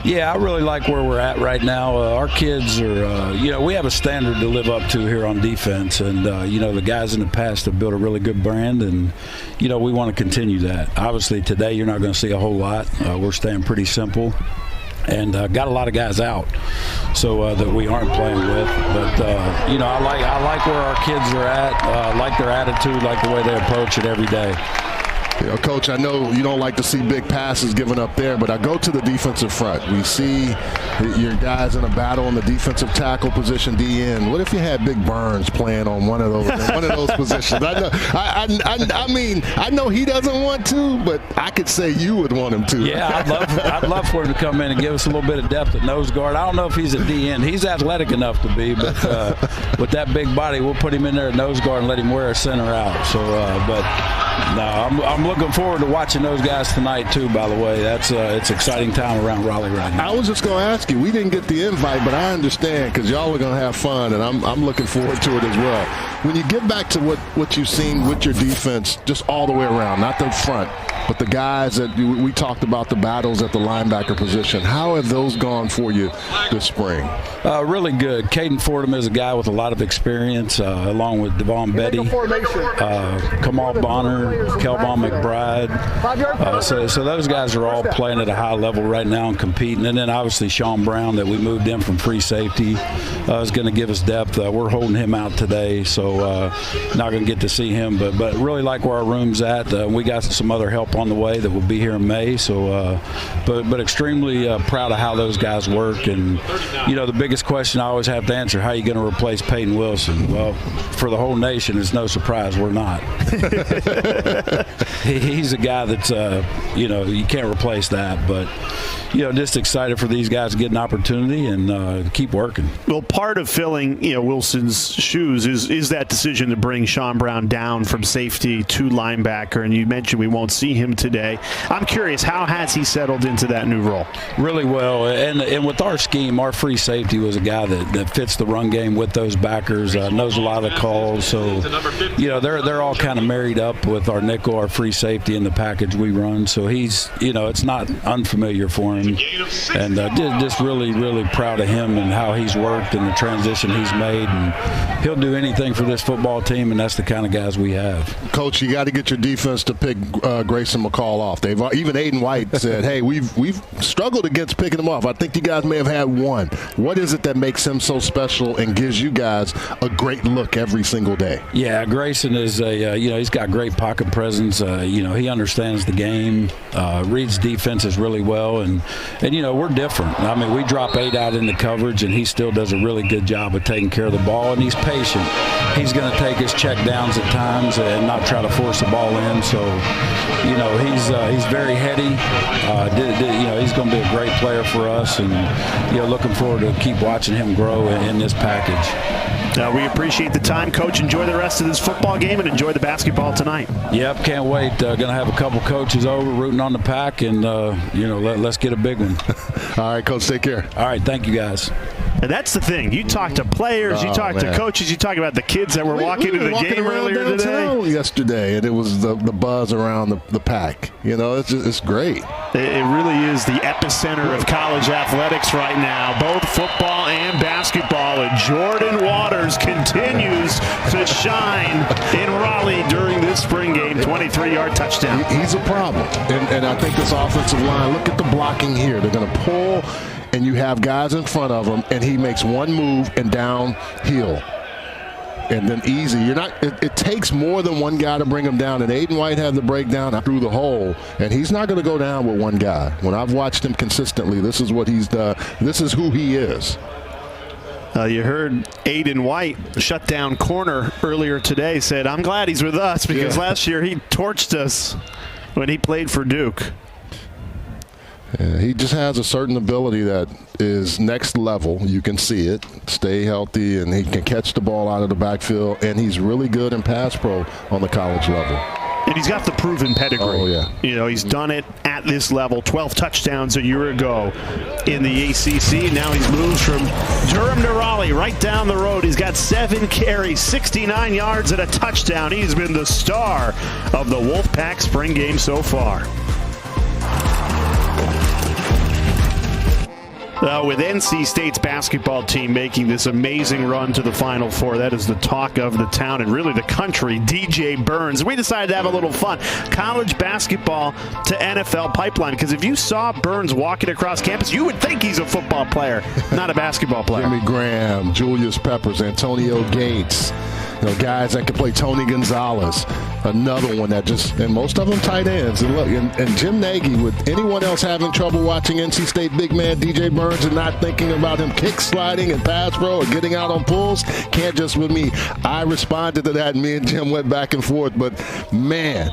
Yeah, I really like where we're at right now. Our kids are, we have a standard to live up to here on defense, and, the guys in the past have built a really good brand, and, we want to continue that. Obviously, today you're not going to see a whole lot. We're staying pretty simple. and got a lot of guys out, so that we aren't playing with. But I like where our kids are at. Like their attitude, like the way they approach it every day. Coach, I know you don't like to see big passes given up there, but I go to the defensive front. We see your guys in a battle in the defensive tackle position, DN. What if you had Big Burns playing on one of those positions? I know he doesn't want to, but I could say you would want him to. Yeah, I'd love for him to come in and give us a little bit of depth at nose guard. I don't know if he's a DN. He's athletic enough to be, but with that big body, we'll put him in there at nose guard and let him wear a center out. So, no, I'm looking forward to watching those guys tonight too. By the way, it's an exciting time around Raleigh right now. I was just going to ask you. We didn't get the invite, but I understand because y'all are going to have fun, and I'm looking forward to it as well. When you get back to what you've seen with your defense, just all the way around, not the front, but the guys that we talked about, the battles at the linebacker position. How have those gone for you this spring? Really good. Caden Fordham is a guy with a lot of experience, along with Devon Betty, Kamal Bonner, Kelvon McBride. So those guys are all playing at a high level right now and competing. And then obviously Sean Brown, that we moved in from free safety, is going to give us depth. We're holding him out today, so not going to get to see him. But really like where our room's at. We got some other help on the way that will be here in May. So, but extremely proud of how those guys work. And the biggest question I always have to answer: how are you going to replace Peyton Wilson? Well, for the whole nation, it's no surprise we're not. He's a guy that's you can't replace that. But just excited for these guys to get an opportunity and keep working. Well, part of filling Wilson's shoes is that decision to bring Sean Brown down from safety to linebacker. And you mentioned we won't see him today. I'm curious, how has he settled into that new role? Really well, and with our scheme, our free safety was a guy that fits the run game with those backers, knows a lot of the calls. So they're all kind of married up with our nickel, our free safety, and the package we run. So he's it's not unfamiliar for him, and just really proud of him and how he's worked and the transition he's made. And he'll do anything for this football team, and that's the kind of guys we have. Coach, you got to get your defense to pick Grayson McCall off. Even Aiden White said, "Hey, we've struggled against picking him off. I think you guys may have had one. What is it that makes him so special and gives you guys a great look every single day?" Yeah, Grayson is he's got great pocket presence. He understands the game, reads defenses really well, and we're different. I mean, we drop 8 out into coverage, and he still does a really good job of taking care of the ball, and he's patient. He's going to take his check downs at times and not try to force the ball in. So, he's very heady. He's going to be a great player for us, and looking forward to keep watching him grow in this package. We appreciate the time, Coach. Enjoy the rest of this football game and enjoy the basketball tonight. Yep, can't wait. Going to have a couple coaches over rooting on the Pack, and let's get a big one. All right, Coach, take care. All right, thank you guys. And that's the thing. You talk to players, you talk to coaches, you talk about the kids that were walking into the game earlier today. Yesterday, and it was the buzz around the Pack. It's great. It really is the epicenter of college athletics right now, both football and basketball. And Jordan Waters continues to shine in Raleigh during this spring game. 23-yard touchdown. He's a problem. And I think this offensive line, look at the blocking here. They're going to pull, and you have guys in front of him, and he makes one move and downhill. And then easy. It takes more than one guy to bring him down. And Aiden White had the breakdown through the hole, and he's not going to go down with one guy. When I've watched him consistently, this is what he's done. This is who he is. You heard Aiden White, shutdown corner earlier today, said, "I'm glad he's with us because last year he torched us when he played for Duke." Yeah, he just has a certain ability that is next level. You can see it. Stay healthy, and he can catch the ball out of the backfield, and he's really good in pass pro on the college level. And he's got the proven pedigree. Oh, yeah. He's done it at this level. 12 touchdowns a year ago in the ACC. Now he's moved from Durham to Raleigh, right down the road. He's got 7 carries, 69 yards, and a touchdown. He's been the star of the Wolfpack spring game so far. With NC State's basketball team making this amazing run to the Final Four, that is the talk of the town and really the country, DJ Burns. We decided to have a little fun. College basketball to NFL pipeline, because if you saw Burns walking across campus, you would think he's a football player, not a basketball player. Jimmy Graham, Julius Peppers, Antonio Gates, guys that can play, Tony Gonzalez, another one that just, and most of them tight ends. And look, and Jim Nagy, with anyone else having trouble watching NC State big man DJ Burns and not thinking about him kick sliding and pass pro or getting out on pulls, can't just with me. I responded to that, and me and Jim went back and forth. But man,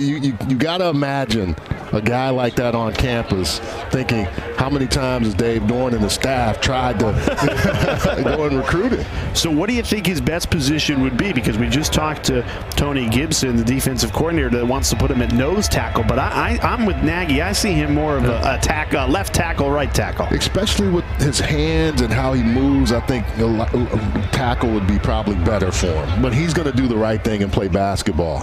you got to imagine a guy like that on campus thinking, how many times has Dave Dorn and the staff tried to go and recruit him? So what do you think his best position would be? Because we just talked to Tony Gibson, the defensive coordinator, that wants to put him at nose tackle. But I'm with Nagy. I see him more of a left tackle, right tackle. Especially with his hands and how he moves, I think a tackle would be probably better for him. But he's going to do the right thing and play basketball.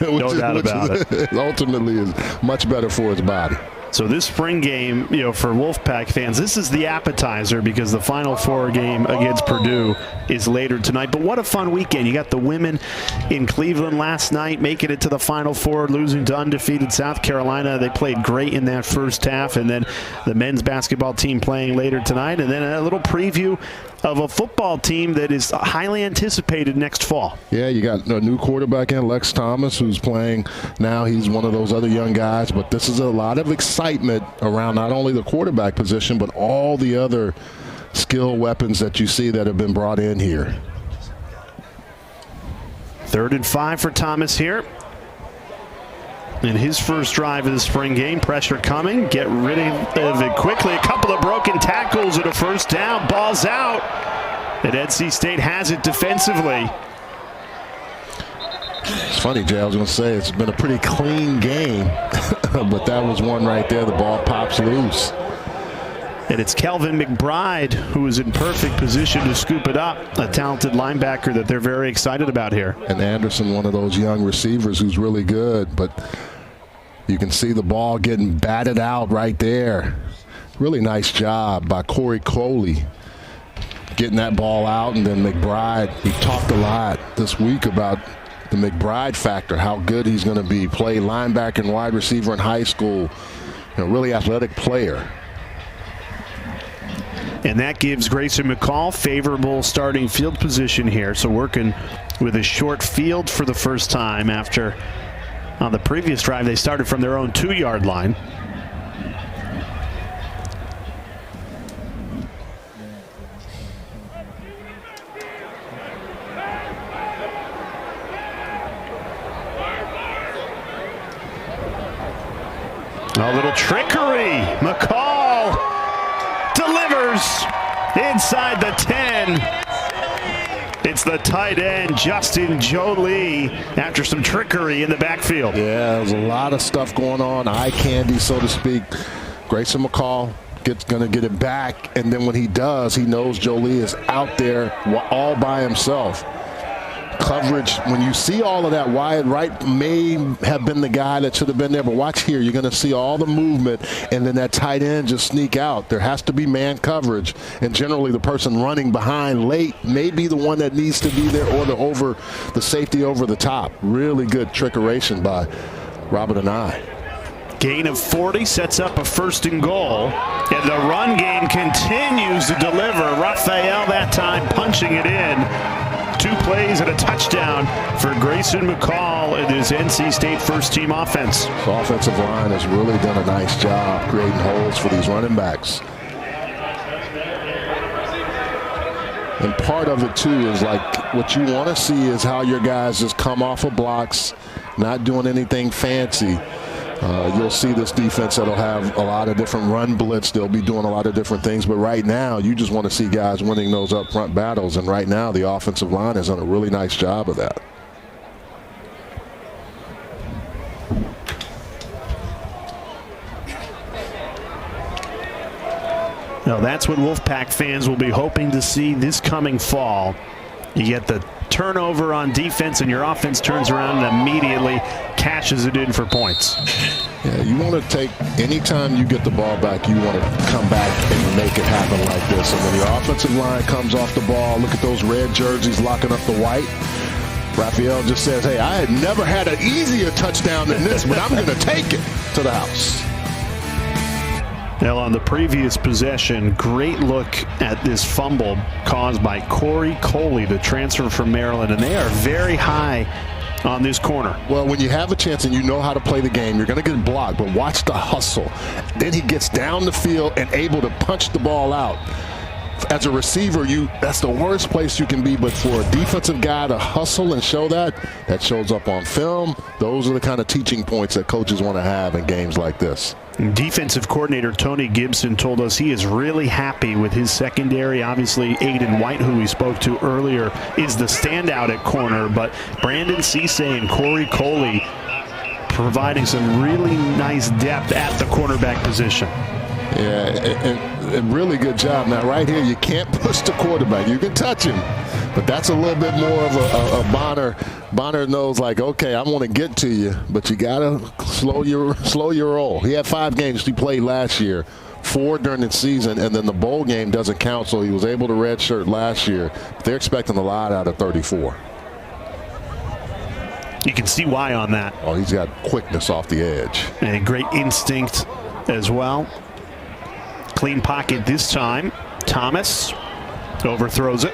No doubt about it. Ultimately is much better for his body. So this spring game, for Wolfpack fans, this is the appetizer, because the Final Four game against Purdue is later tonight. But what a fun weekend. You got the women in Cleveland last night making it to the Final Four, losing to undefeated South Carolina. They played great in that first half. And then the men's basketball team playing later tonight. And then a little preview of a football team that is highly anticipated next fall. Yeah, you got a new quarterback in, Lex Thomas, who's playing now. He's one of those other young guys, but this is a lot of excitement around not only the quarterback position, but all the other skill weapons that you see that have been brought in here. 3rd and 5 for Thomas here. In his first drive of the spring game, pressure coming, get rid of it quickly. A couple of broken tackles and a first down, ball's out. And NC State has it defensively. It's funny, Jay, I was going to say it's been a pretty clean game, but that was one right there. The ball pops loose. And it's Kelvin McBride who is in perfect position to scoop it up, a talented linebacker that they're very excited about here. And Anderson, one of those young receivers who's really good, but you can see the ball getting batted out right there. Really nice job by Corey Coley getting that ball out. And then McBride, we talked a lot this week about the McBride factor, how good he's going to be. Played linebacker and wide receiver in high school. Really athletic player. And that gives Grayson McCall favorable starting field position here. So working with a short field for the first time after on the previous drive they started from their own 2-yard line. A little trickery. McCall delivers inside the 10. It's the tight end, Justin Jolie, after some trickery in the backfield. Yeah, there's a lot of stuff going on, eye candy, so to speak. Grayson McCall going to get it back, and then when he does, he knows Jolie is out there all by himself. Coverage, when you see all of that, wide right may have been the guy that should have been there, but watch here, you're going to see all the movement, and then that tight end just sneak out. There has to be man coverage, and generally the person running behind late may be the one that needs to be there, or the safety over the top. Really good trickeration by Robert and I. Gain of 40 sets up a 1st and goal, and the run game continues to deliver. Raphael that time punching it in. 2 plays and a touchdown for Grayson McCall and his NC State first-team offense. The offensive line has really done a nice job creating holes for these running backs. And part of it, too, is like what you want to see is how your guys just come off of blocks, not doing anything fancy. You'll see this defense that'll have a lot of different run blitz. They'll be doing a lot of different things. But right now, you just want to see guys winning those up-front battles. And right now, the offensive line has done a really nice job of that. Now, that's what Wolfpack fans will be hoping to see this coming fall. You get the turnover on defense, and your offense turns around and immediately cashes it in for points. Yeah, you want to take, anytime you get the ball back, you want to come back and make it happen like this. And when your offensive line comes off the ball, look at those red jerseys locking up the white. Raphael just says, hey, I had never had an easier touchdown than this, but I'm going to take it to the house. Now on the previous possession, great look at this fumble caused by Corey Coley, the transfer from Maryland, and they are very high on this corner. Well, when you have a chance and you know how to play the game, you're going to get blocked, but watch the hustle. Then he gets down the field and able to punch the ball out. As a receiver, that's the worst place you can be, but for a defensive guy to hustle and show that shows up on film. Those are the kind of teaching points that coaches want to have in games like this. Defensive coordinator Tony Gibson told us he is really happy with his secondary. Obviously, Aiden White, who we spoke to earlier, is the standout at corner, but Brandon Cisse and Corey Coley providing some really nice depth at the cornerback position. Yeah, and really good job. Now, right here, you can't push the quarterback. You can touch him, but that's a little bit more of a Bonner. Bonner knows, like, okay, I want to get to you, but you got to slow your roll. He had 5 games he played last year, 4 during the season, and then the bowl game doesn't count, so he was able to redshirt last year. But they're expecting a lot out of 34. You can see why on that. Oh, he's got quickness off the edge. And great instinct as well. Clean pocket this time. Thomas overthrows it.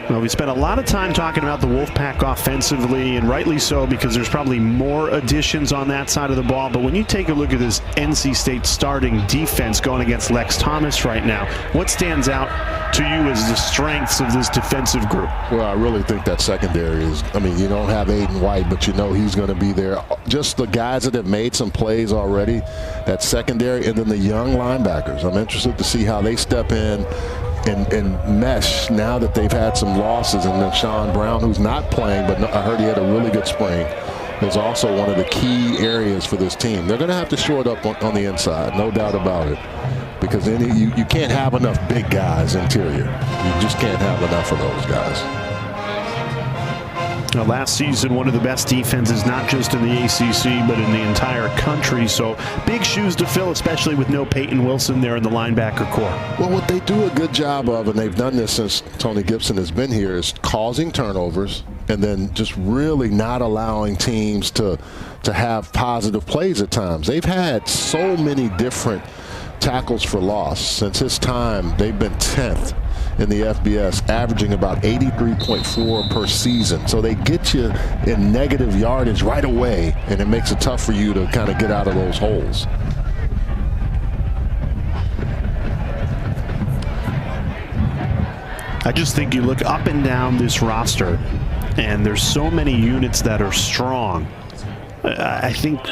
Well, we spent a lot of time talking about the Wolfpack offensively, and rightly so, because there's probably more additions on that side of the ball. But when you take a look at this NC State starting defense going against Lex Thomas right now, what stands out to you as the strengths of this defensive group? Well, I really think that secondary is, I mean, you don't have Aiden White, but you know he's going to be there. Just the guys that have made some plays already, that secondary, and then the young linebackers. I'm interested to see how they step in and mesh now that they've had some losses. And then Sean Brown, who's not playing, but I heard he had a really good spring, is also one of the key areas for this team. They're going to have to shore it up on the inside, no doubt about it, because you can't have enough big guys interior. You just can't have enough of those guys. Now, last season, one of the best defenses, not just in the ACC, but in the entire country. So big shoes to fill, especially with no Peyton Wilson there in the linebacker core. Well, what they do a good job of, and they've done this since Tony Gibson has been here, is causing turnovers and then just really not allowing teams to have positive plays at times. They've had so many different tackles for loss. Since his time, they've been 10th in the FBS, averaging about 83.4 per season. So they get you in negative yardage right away, and it makes it tough for you to kind of get out of those holes. I just think you look up and down this roster, and there's so many units that are strong. I think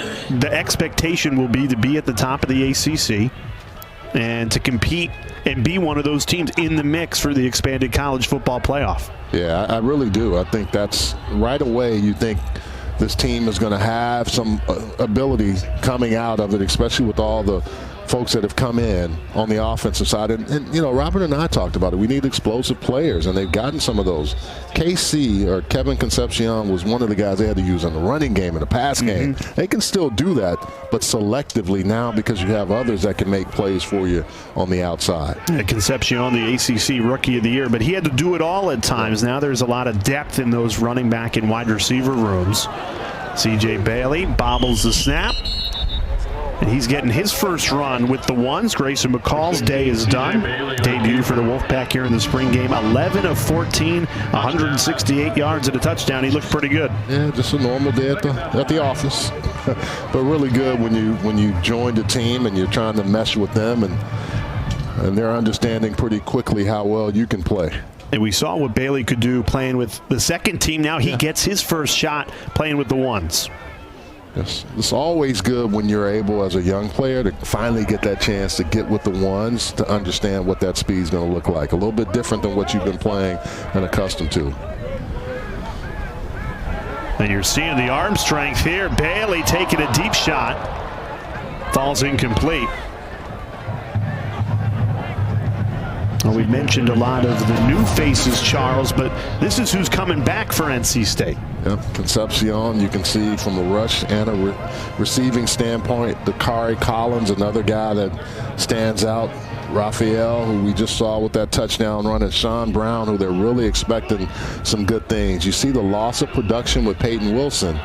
the expectation will be to be at the top of the ACC and to compete and be one of those teams in the mix for the expanded college football playoff. Yeah, I really do. I think that's right away. You think this team is going to have some ability coming out of it, especially with all the folks that have come in on the offensive side. And you know, Robert and I talked about it. We need explosive players, and they've gotten some of those. KC, or Kevin Concepcion, was one of the guys they had to use in the running game and the pass game. They can still do that, but selectively now, because you have others that can make plays for you on the outside. Yeah, Concepcion, the ACC Rookie of the Year, but he had to do it all at times. Now there's a lot of depth in those running back and wide receiver rooms. C.J. Bailey bobbles the snap. And he's getting his first run with the ones. Grayson McCall's day is done. Debut for the Wolfpack here in the spring game. 11 of 14, 168 yards and a touchdown. He looked pretty good. Yeah, just a normal day at the office. But really good when you join the team and you're trying to mesh with them, and they're understanding pretty quickly how well you can play. And we saw what Bailey could do playing with the second team. Now he gets his first shot playing with the ones. It's always good when you're able, as a young player, to finally get that chance to get with the ones, to understand what that speed is going to look like. A little bit different than what you've been playing and accustomed to. And you're seeing the arm strength here. Bailey taking a deep shot. Falls incomplete. Well, we've mentioned a lot of the new faces, Charles, but this is who's coming back for NC State. Yep, Concepcion, you can see from a rush and a receiving standpoint. Dakari Collins, another guy that stands out. Raphael, who we just saw with that touchdown run, and Sean Brown, who they're really expecting some good things. You see the loss of production with Peyton Wilson,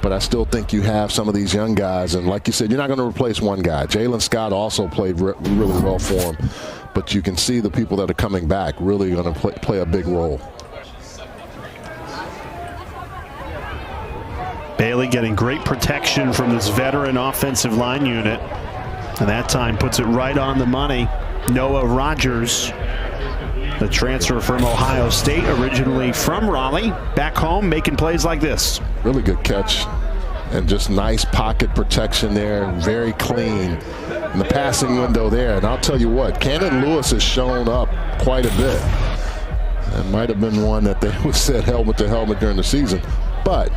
but I still think you have some of these young guys. And like you said, you're not going to replace one guy. Jalen Scott also played really well for him. But you can see the people that are coming back really going to play a big role. Bailey getting great protection from this veteran offensive line unit. And that time puts it right on the money. Noah Rogers, the transfer from Ohio State, originally from Raleigh, back home making plays like this. Really good catch and just nice pocket protection there. Very clean in the passing window there. And I'll tell you what, Cannon Lewis has shown up quite a bit. It might have been one that they would said helmet to helmet during the season. But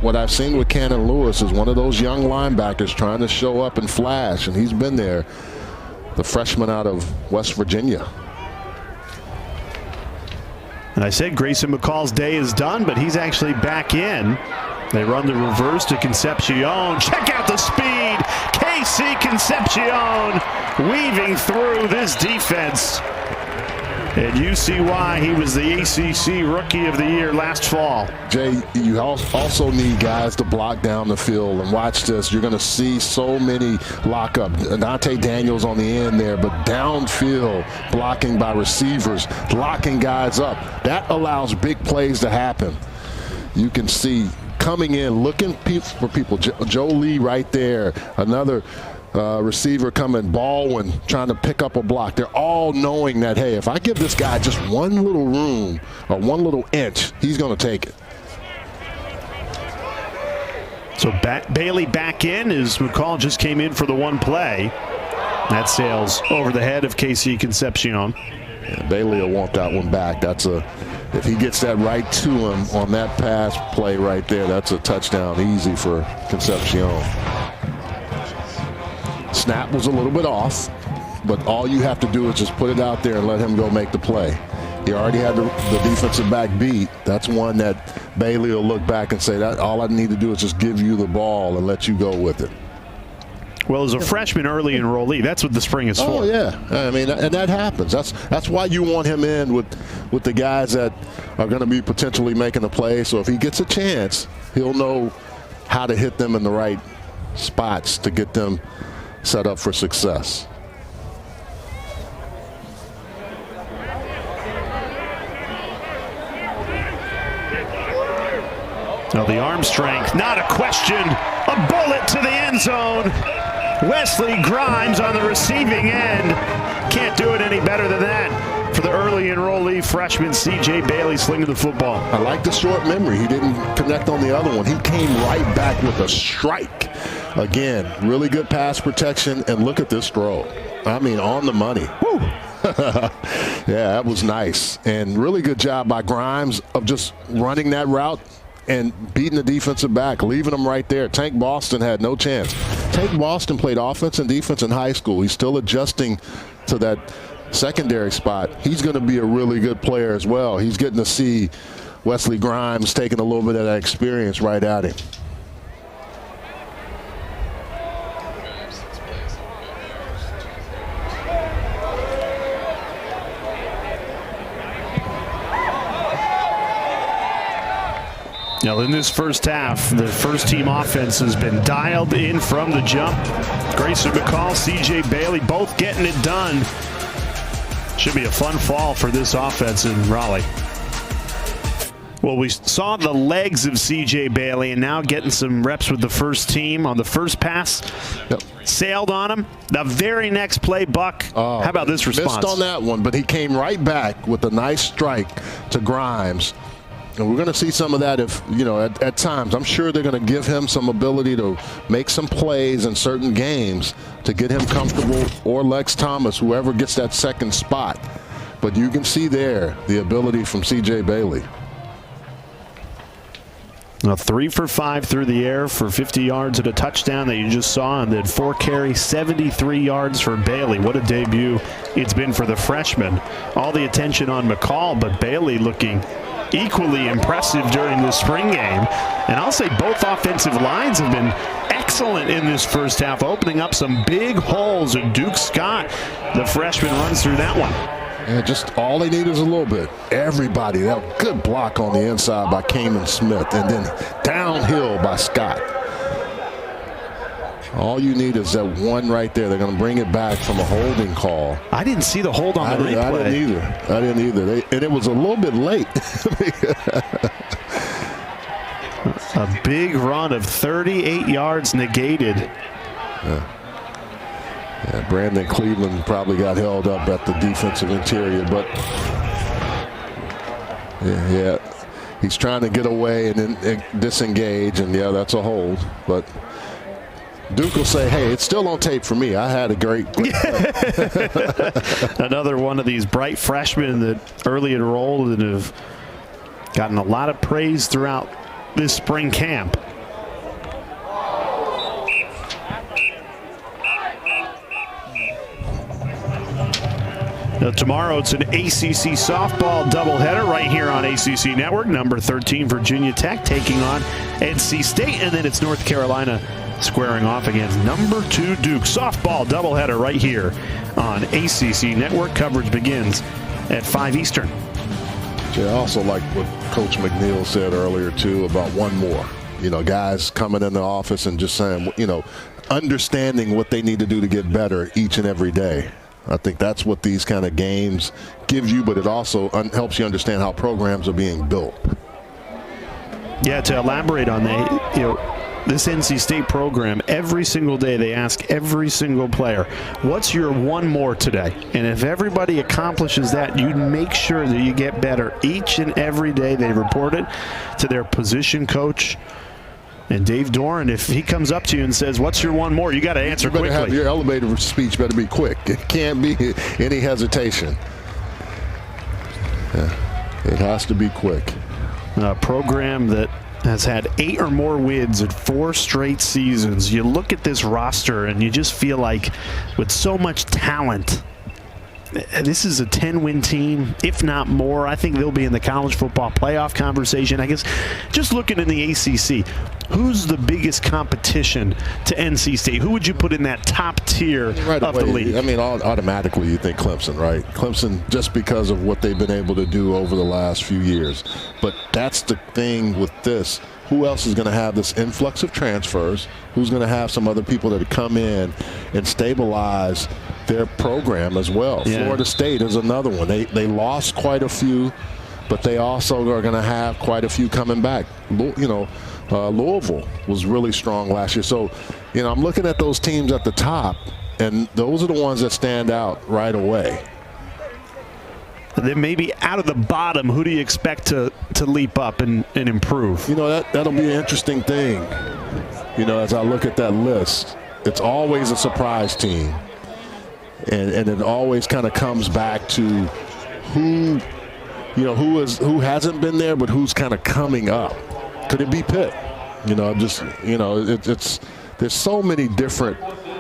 what I've seen with Cannon Lewis is one of those young linebackers trying to show up and flash, and he's been there. The freshman out of West Virginia. And I said Grayson McCall's day is done, but he's actually back in. They run the reverse to Concepcion. Check out the speed. KC Concepcion weaving through this defense. And you see why he was the ACC Rookie of the Year last fall. Jay, you also need guys to block down the field. And watch this. You're going to see so many lockup. Dante Daniels on the end there, but downfield blocking by receivers, locking guys up. That allows big plays to happen. You can see coming in, looking for people. Joe Lee right there. Another receiver coming, Baldwin trying to pick up a block. They're all knowing that, hey, if I give this guy just one little room or one little inch, he's going to take it. So Bailey back in as McCall just came in for the one play. That sails over the head of KC Concepcion. Yeah, Bailey will want that one back. If he gets that right to him on that pass play right there, that's a touchdown easy for Concepcion. Snap was a little bit off, but all you have to do is just put it out there and let him go make the play. He already had the defensive back beat. That's one that Bailey will look back and say, that all I need to do is just give you the ball and let you go with it. Well, as a freshman early enrollee, that's what the spring is for. Oh, yeah. I mean, and that happens. That's why you want him in with the guys that are going to be potentially making a play. So if he gets a chance, he'll know how to hit them in the right spots to get them set up for success. Now the arm strength, not a question. A bullet to the end zone. Wesley Grimes on the receiving end. Can't do it any better than that for the early enrollee freshman C.J. Bailey slinging the football. I like the short memory. He didn't connect on the other one. He came right back with a strike. Again, really good pass protection, and look at this throw. I mean, on the money. Woo. Yeah, that was nice. And really good job by Grimes of just running that route and beating the defensive back, leaving him right there. Tank Boston had no chance. Tank Boston played offense and defense in high school. He's still adjusting to that secondary spot. He's going to be a really good player as well. He's getting to see Wesley Grimes taking a little bit of that experience right at him. Now, in this first half, the first team offense has been dialed in from the jump. Grayson McCall, C.J. Bailey, both getting it done. Should be a fun fall for this offense in Raleigh. Well, we saw the legs of C.J. Bailey, and now getting some reps with the first team on the first pass. Yep. Sailed on him. The very next play, Buck. How about this response? Missed on that one, but he came right back with a nice strike to Grimes. And we're going to see some of that at times. I'm sure they're going to give him some ability to make some plays in certain games to get him comfortable, or Lex Thomas, whoever gets that second spot. But you can see there the ability from C.J. Bailey. 3 for 5 through the air for 50 yards and a touchdown that you just saw, and then 4 carries, 73 yards for Bailey. What a debut it's been for the freshman. All the attention on McCall, but Bailey looking equally impressive during the spring game. And I'll say both offensive lines have been excellent in this first half, opening up some big holes. And Duke Scott, the freshman, runs through that one. Yeah, just all they need is a little bit. Everybody, that good block on the inside by Kamen Smith, and then downhill by Scott. All you need is that one right there. They're going to bring it back from a holding call. I didn't see the hold on the replay. I didn't either. And it was a little bit late. A big run of 38 yards negated. Yeah, Brandon Cleveland probably got held up at the defensive interior, but yeah, he's trying to get away and then disengage, and yeah, that's a hold. But Duke will say, hey, it's still on tape for me. I had a great Another one of these bright freshmen that early enrolled and have gotten a lot of praise throughout this spring camp. Now, tomorrow it's an ACC softball doubleheader right here on ACC Network. Number 13 Virginia Tech taking on NC State, and then it's North Carolina squaring off against number 2 Duke. Softball doubleheader right here on ACC Network. Coverage begins at 5 Eastern. Yeah, I also like what Coach McNeil said earlier too about one more. You know, guys coming in the office and just saying, you know, understanding what they need to do to get better each and every day. I think that's what these kind of games give you, but it also helps you understand how programs are being built. Yeah, to elaborate on that, you know, this NC State program, every single day they ask every single player, what's your one more today? And if everybody accomplishes that, you make sure that you get better each and every day. They report it to their position coach. And Dave Doran, if he comes up to you and says, what's your one more, you got to answer quickly. Have your elevator speech better be quick. It can't be any hesitation. Yeah, it has to be quick. A program that has had 8 or more wins in 4 straight seasons. You look at this roster and you just feel like with so much talent, this is a 10-win team, if not more. I think they'll be in the college football playoff conversation. I guess just looking in the ACC, who's the biggest competition to NC State? Who would you put in that top tier of the league? I mean, automatically you think Clemson, right? Clemson, just because of what they've been able to do over the last few years. But that's the thing with this. Who else is going to have this influx of transfers? Who's going to have some other people that come in and stabilize their program as well? Yeah. Florida State is another one. They lost quite a few, but they also are going to have quite a few coming back. You know, Louisville was really strong last year. So, you know, I'm looking at those teams at the top, and those are the ones that stand out right away. And then maybe out of the bottom, who do you expect to leap up and improve? You know, that'll be an interesting thing. You know, as I look at that list, it's always a surprise team. And it always kind of comes back to who, you know, who hasn't been there, but who's kind of coming up. Could it be Pitt? You know, just, you know, it's there's so many different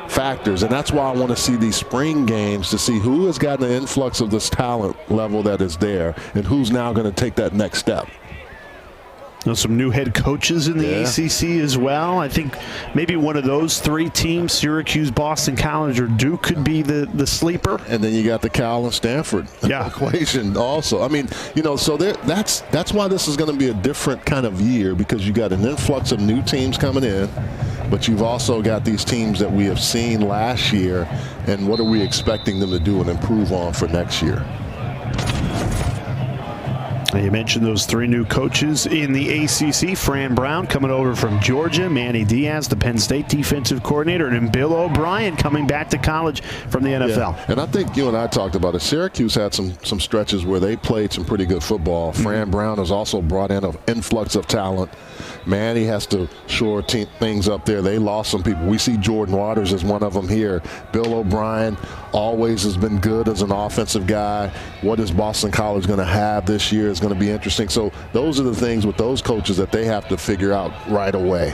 factors, and that's why I want to see these spring games to see who has gotten an influx of this talent level that is there and who's now going to take that next step. Some new head coaches in the ACC as well. I think maybe one of those 3 teams, Syracuse, Boston College, or Duke, could be the sleeper. And then you got the Cal and Stanford equation also. I mean, you know, so that's why this is going to be a different kind of year, because you got an influx of new teams coming in, but you've also got these teams that we have seen last year, and what are we expecting them to do and improve on for next year? You mentioned those 3 new coaches in the ACC. Fran Brown coming over from Georgia, Manny Diaz, the Penn State defensive coordinator, and then Bill O'Brien coming back to college from the NFL. Yeah. And I think you and I talked about it. Syracuse had some stretches where they played some pretty good football. Fran Brown has also brought in an influx of talent. Manny has to shore things up there. They lost some people. We see Jordan Waters as one of them here. Bill O'Brien always has been good as an offensive guy. What is Boston College going to have this year? is going to be interesting. So those are the things with those coaches that they have to figure out right away.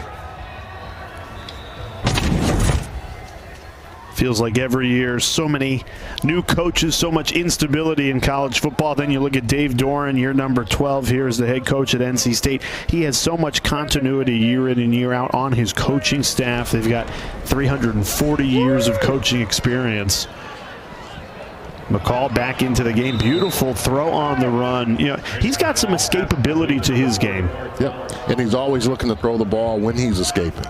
Feels like every year, so many new coaches, so much instability in college football. Then you look at Dave Doran, year number 12 here as the head coach at NC State. He has so much continuity year in and year out on his coaching staff. They've got 340 years of coaching experience. McCall back into the game. Beautiful throw on the run. You know, he's got some escapability to his game. Yep, and he's always looking to throw the ball when he's escaping.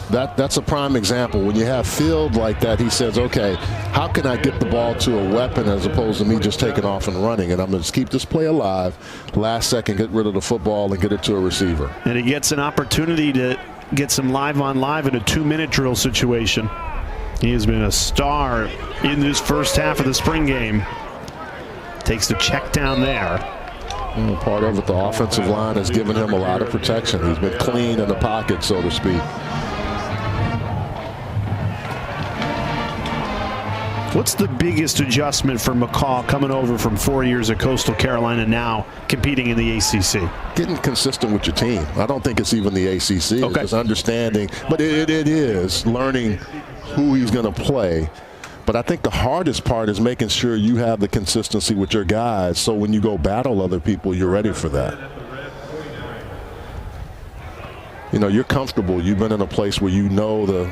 That's a prime example. When you have field like that, he says, okay, how can I get the ball to a weapon as opposed to me just taking off and running? And I'm going to keep this play alive. Last second, get rid of the football and get it to a receiver. And he gets an opportunity to get some live on live in a 2-minute drill situation. He has been a star in this first half of the spring game. Takes the check down there. Part of it, the offensive line has given him a lot of protection. He's been clean in the pocket, so to speak. What's the biggest adjustment for McCall coming over from 4 years at Coastal Carolina, now competing in the ACC? Getting consistent with your team. I don't think it's even the ACC. Okay. It's just understanding. But it is learning who he's going to play. But I think the hardest part is making sure you have the consistency with your guys so when you go battle other people, you're ready for that. You know, you're comfortable. You've been in a place where you know the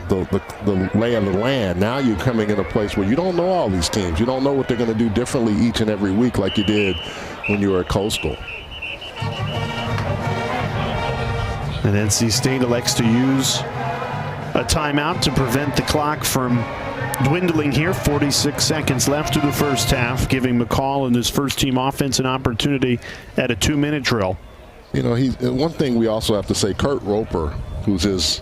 lay of the land. Now you're coming in a place where you don't know all these teams. You don't know what they're going to do differently each and every week like you did when you were at Coastal. And NC State elects to use a timeout to prevent the clock from dwindling here. 46 seconds left of the first half, giving McCall and his first-team offense an opportunity at a 2-minute drill. You know, one thing we also have to say, Kurt Roper, who's his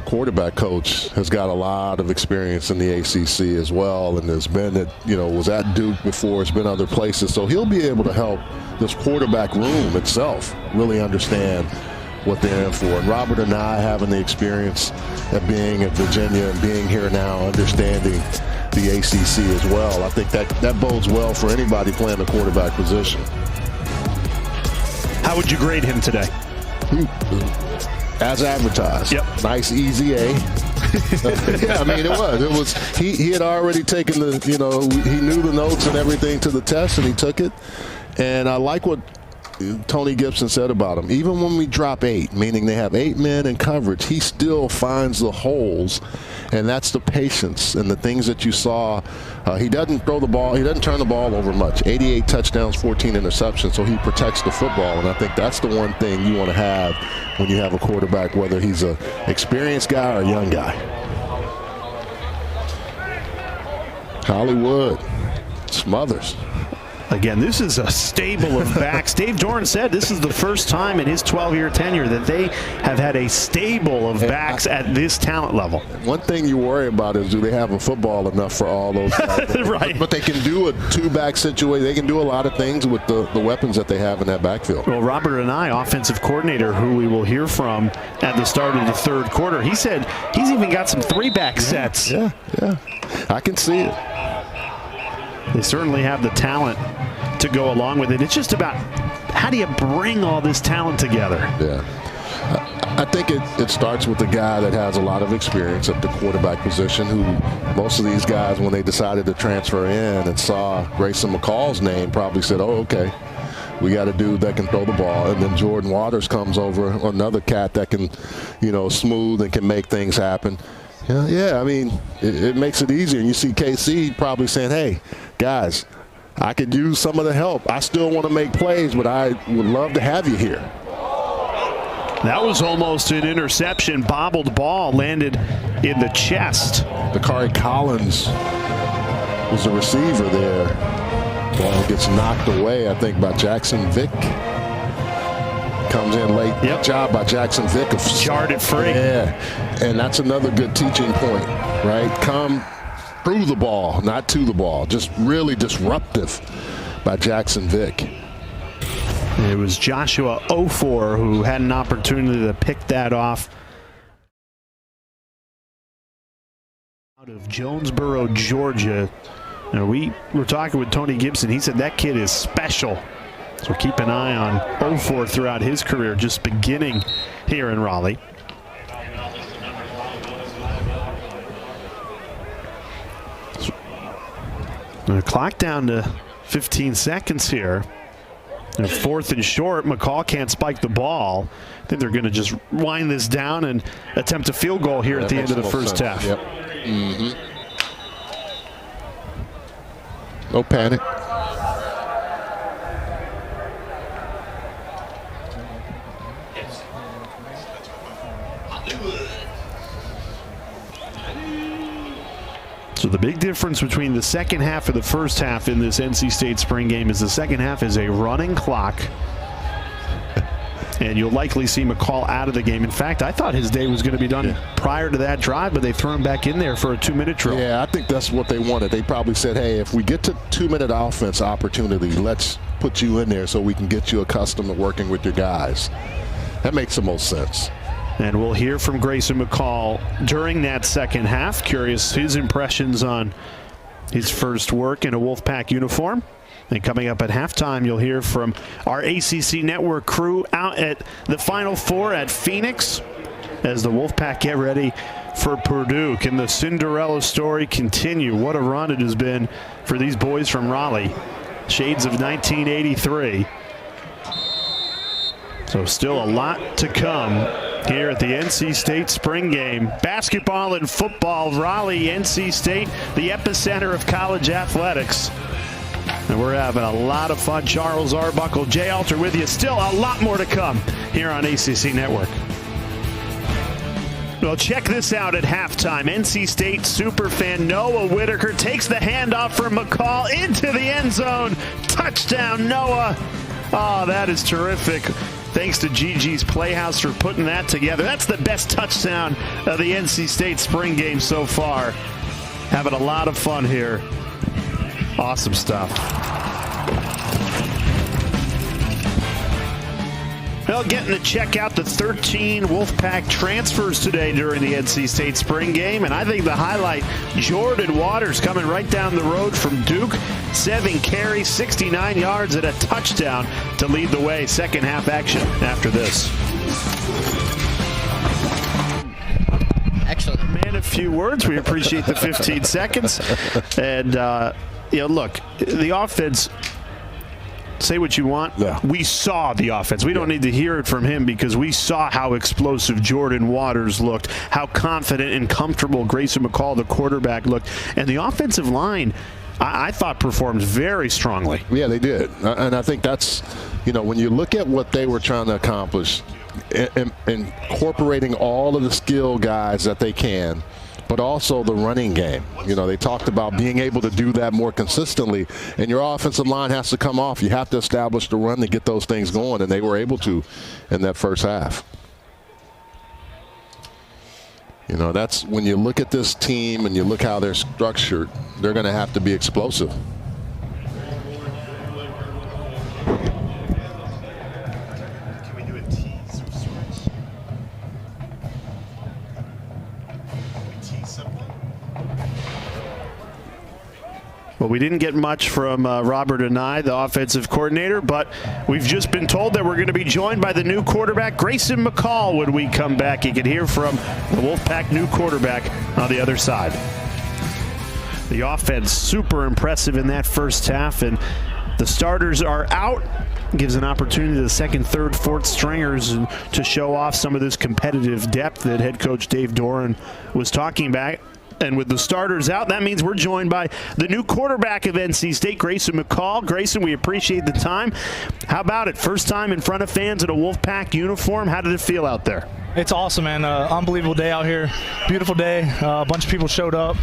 quarterback coach, has got a lot of experience in the ACC as well, and has been was at Duke before, has been other places, so he'll be able to help this quarterback room itself really understand what they're in for. And Robert and I, having the experience of being at Virginia and being here now, understanding the ACC as well, I think that bodes well for anybody playing the quarterback position. How would you grade him today? As advertised. Yep. Nice, easy A. Yeah, I mean, it was. He had already taken he knew the notes and everything to the test, and he took it. And I like what Tony Gibson said about him. Even when we drop 8, meaning they have 8 men in coverage, he still finds the holes, and that's the patience and the things that you saw. He doesn't throw the ball. He doesn't turn the ball over much. 88 touchdowns, 14 interceptions, so he protects the football, and I think that's the one thing you want to have when you have a quarterback, whether he's an experienced guy or a young guy. Hollywood smothers. Again, this is a stable of backs. Dave Doran said this is the first time in his 12-year tenure that they have had a stable of backs at this talent level. One thing you worry about is, do they have a football enough for all those guys? Right. But they can do a 2-back situation. They can do a lot of things with the weapons that they have in that backfield. Well, Robert and I, offensive coordinator, who we will hear from at the start of the third quarter, he said he's even got some 3-back sets. Yeah. I can see it. They certainly have the talent to go along with it. It's just about how do you bring all this talent together? Yeah. I think it starts with the guy that has a lot of experience at the quarterback position, who most of these guys, when they decided to transfer in and saw Grayson McCall's name, probably said, oh, okay, we got a dude that can throw the ball. And then Jordan Waters comes over, another cat that can, smooth and can make things happen. Yeah, I mean, it makes it easier. And you see KC probably saying, hey, guys, I could use some of the help. I still want to make plays, but I would love to have you here. That was almost an interception. Bobbled ball landed in the chest. Bakari Collins was the receiver there. Ball gets knocked away, I think, by Jackson Vick. Comes in late. Yep. Job by Jackson Vick. Jarred it free. Yeah, and that's another good teaching point, right? Come through the ball, not to the ball. Just really disruptive by Jackson Vick. It was Joshua Ofor who had an opportunity to pick that off. Out of Jonesboro, Georgia. Now we were talking with Tony Gibson. He said that kid is special. So keep an eye on Ofor throughout his career, just beginning here in Raleigh. The clock down to 15 seconds here. And 4th and short, McCall can't spike the ball. I think they're going to just wind this down and attempt a field goal here at the end of the first half. Yep. No panic. So the big difference between the second half and the first half in this NC State spring game is the second half is a running clock. And you'll likely see McCall out of the game. In fact, I thought his day was going to be done prior to that drive, but they threw him back in there for a 2-minute drill. Yeah, I think that's what they wanted. They probably said, hey, if we get to 2-minute offense opportunity, let's put you in there so we can get you accustomed to working with your guys. That makes the most sense. And we'll hear from Grayson McCall during that second half. Curious his impressions on his first work in a Wolfpack uniform. And coming up at halftime, you'll hear from our ACC Network crew out at the Final Four at Phoenix as the Wolfpack get ready for Purdue. Can the Cinderella story continue? What a run it has been for these boys from Raleigh. Shades of 1983. So still a lot to come here at the NC State spring game. Basketball and football, Raleigh, NC State, the epicenter of college athletics. And we're having a lot of fun. Charles Arbuckle, Jay Alter with you. Still a lot more to come here on ACC Network. Well, check this out at halftime. NC State superfan Noah Whitaker takes the handoff from McCall into the end zone. Touchdown, Noah. Oh, that is terrific. Thanks to GG's Playhouse for putting that together. That's the best touchdown of the NC State spring game so far. Having a lot of fun here. Awesome stuff. Well, getting to check out the 13 Wolfpack transfers today during the NC State spring game. And I think the highlight, Jordan Waters coming right down the road from Duke. 7 carries, 69 yards, and a touchdown to lead the way. Second half action after this. Excellent. Man, a few words. We appreciate the 15 seconds. And, look, the offense, say what you want. Yeah. We saw the offense. We don't need to hear it from him because we saw how explosive Jordan Waters looked, how confident and comfortable Grayson McCall, the quarterback, looked. And the offensive line, I thought, performed very strongly. Yeah, they did. And I think that's, when you look at what they were trying to accomplish, incorporating all of the skill guys that they can, but also the running game. They talked about being able to do that more consistently, and your offensive line has to come off. You have to establish the run to get those things going, and they were able to in that first half. That's when you look at this team and you look how they're structured, they're going to have to be explosive. Well, we didn't get much from Robert Anai, the offensive coordinator, but we've just been told that we're going to be joined by the new quarterback, Grayson McCall, when we come back. You can hear from the Wolfpack new quarterback on the other side. The offense super impressive in that first half, and the starters are out. Gives an opportunity to the second, third, fourth stringers to show off some of this competitive depth that head coach Dave Doran was talking about. And with the starters out, that means we're joined by the new quarterback of NC State, Grayson McCall. Grayson, we appreciate the time. How about it? First time in front of fans in a Wolfpack uniform. How did it feel out there? It's awesome, man. Unbelievable day out here. Beautiful day. A bunch of people showed up.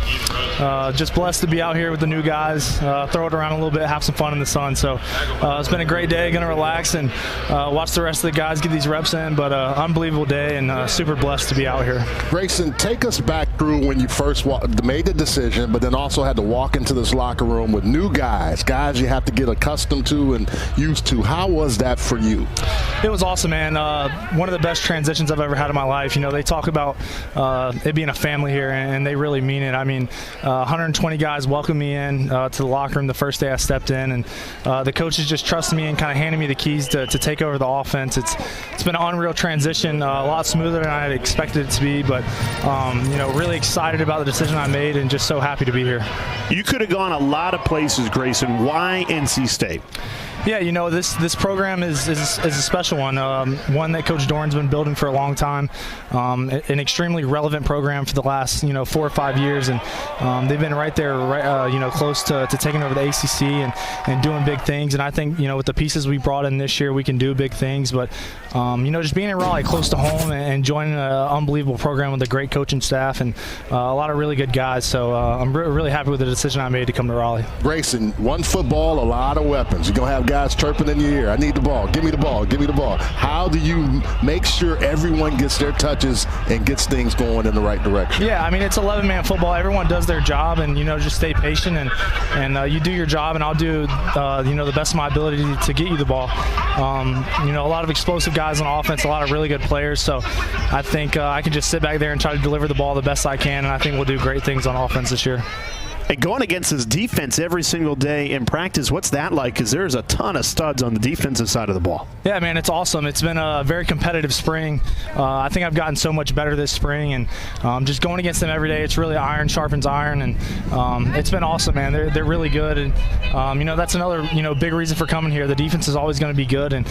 Just blessed to be out here with the new guys. Throw it around a little bit, have some fun in the sun. So it's been a great day. Going to relax and watch the rest of the guys get these reps in. But unbelievable day and super blessed to be out here. Grayson, take us back through when you first made the decision, but then also had to walk into this locker room with new guys you have to get accustomed to and used to. How was that for you? It was awesome, man. One of the best transitions I've ever had in my life. You know, they talk about it being a family here, and they really mean it. I mean, 120 guys welcomed me in to the locker room the first day I stepped in, and the coaches just trusted me and kind of handed me the keys to take over the offense. It's been an unreal transition, a lot smoother than I had expected it to be, but you know, really excited about the decision I made and just so happy to be here. You could have gone a lot of places, Grayson. Why NC State? Yeah, you know, this program is a special one, one that Coach Doran's been building for a long time, an extremely relevant program for the last 4 or 5 years, and they've been right there, close to taking over the ACC and doing big things. And I think, with the pieces we brought in this year, we can do big things. But just being in Raleigh, close to home, and joining an unbelievable program with a great coaching staff and a lot of really good guys. So I'm really happy with the decision I made to come to Raleigh. Grayson, one football, a lot of weapons. You're gonna have guys chirping in your ear. I need the ball. Give me the ball. Give me the ball. How do you make sure everyone gets their touches and gets things going in the right direction? Yeah, I mean, it's 11-man football. Everyone does their job, and just stay patient and you do your job, and I'll do the best of my ability to get you the ball. A lot of explosive guys on offense, a lot of really good players. So I think I can just sit back there and try to deliver the ball the best I can, and I think we'll do great things on offense this year. And going against this defense every single day in practice, what's that like? Because there's a ton of studs on the defensive side of the ball. Yeah, man, it's awesome. It's been a very competitive spring. I think I've gotten so much better this spring, and just going against them every day, it's really iron sharpens iron, and it's been awesome, man. They're really good, and that's another big reason for coming here. The defense is always going to be good, and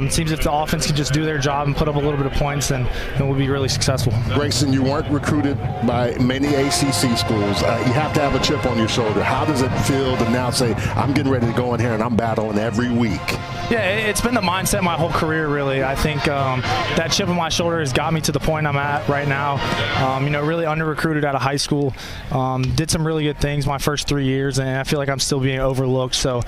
it seems if the offense can just do their job and put up a little bit of points, then we'll be really successful. Grayson, you weren't recruited by many ACC schools. You have to have a chip on your shoulder. How does it feel to now say, I'm getting ready to go in here and I'm battling every week? Yeah, it's been the mindset my whole career, really. I think that chip on my shoulder has got me to the point I'm at right now. Really under-recruited out of high school. Did some really good things my first 3 years, and I feel like I'm still being overlooked. So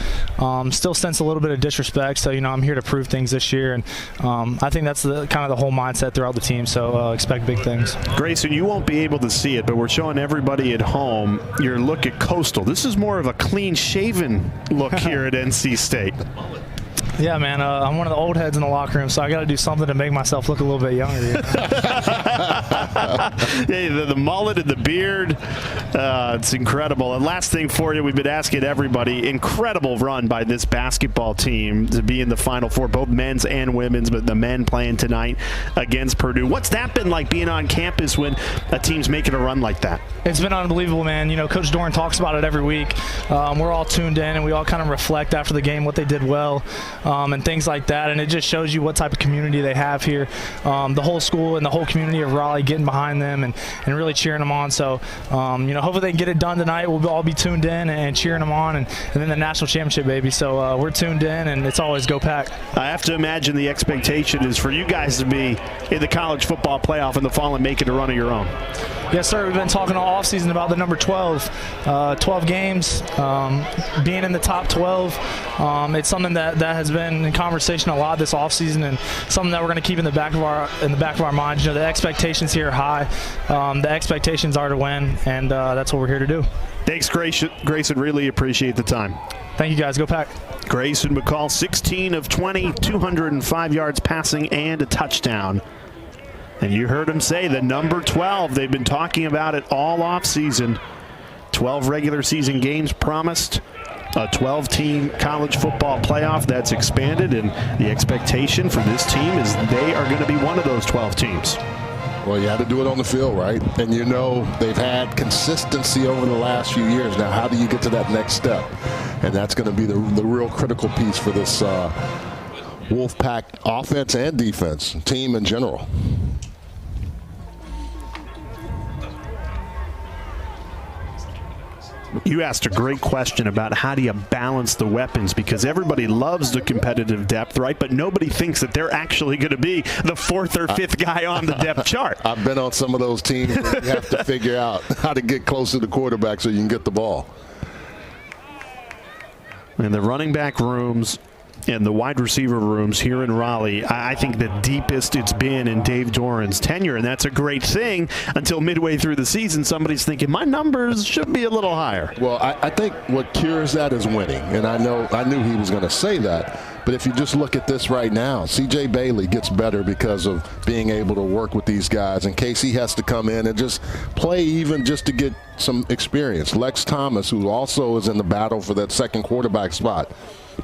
still sense a little bit of disrespect. So, I'm here to prove things this year, and I think that's kind of the whole mindset throughout the team. So expect big things. Grayson, you won't be able to see it, but we're showing everybody at home your look at Coastal. This is more of a clean-shaven look here at NC State. Yeah, man, I'm one of the old heads in the locker room, so I got to do something to make myself look a little bit younger. Hey, the mullet and the beard, it's incredible. And last thing for you, we've been asking everybody, incredible run by this basketball team to be in the Final Four, both men's and women's, but the men playing tonight against Purdue. What's that been like, being on campus when a team's making a run like that? It's been unbelievable, man. Coach Doran talks about it every week. We're all tuned in, and we all kind of reflect after the game what they did well. And things like that, and it just shows you what type of community they have here. The whole school and the whole community of Raleigh getting behind them and really cheering them on. So, hopefully they can get it done tonight. We'll all be tuned in and cheering them on, and then the national championship, baby. So we're tuned in, and it's always go Pack. I have to imagine the expectation is for you guys to be in the college football playoff in the fall and making a run of your own. Yes, sir. We've been talking all offseason about the number 12. 12 games, being in the top 12. It's something that has been in conversation a lot this offseason, and something that we're going to keep in the back of our minds. The expectations here are high. The expectations are to win, and that's what we're here to do. Thanks, Grayson. Really appreciate the time. Thank you, guys. Go Pack. Grayson McCall, 16 of 20, 205 yards passing and a touchdown. And you heard him say the number 12. They've been talking about it all offseason. 12 regular season games promised. A 12-team college football playoff that's expanded, and the expectation for this team is they are going to be one of those 12 teams. Well, you had to do it on the field, right? And they've had consistency over the last few years. Now, how do you get to that next step? And that's going to be the real critical piece for this Wolfpack offense and defense, team in general. You asked a great question about how do you balance the weapons, because everybody loves the competitive depth, right? But nobody thinks that they're actually going to be the fourth or fifth guy on the depth chart. I've been on some of those teams where you have to figure out how to get close to the quarterback so you can get the ball. And the running back rooms and the wide receiver rooms here in Raleigh, I think the deepest it's been in Dave Doran's tenure, and that's a great thing until midway through the season somebody's thinking my numbers should be a little higher. Well, I think what cures that is winning, and I knew he was going to say that, But if you just look at this right now, C.J. Bailey gets better because of being able to work with these guys in case he has to come in and just play even just to get some experience. Lex Thomas, who also is in the battle for that second quarterback spot.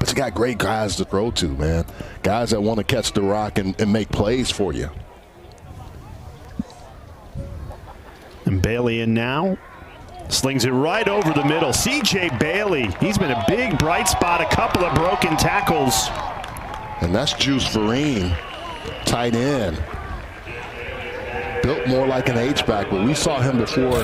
But you got great guys to throw to, man. Guys that want to catch the rock and make plays for you. And Bailey in now. Slings it right over the middle. C.J. Bailey, he's been a big bright spot, a couple of broken tackles. And that's Juice Vereen, tight end. Built more like an H-back, but we saw him before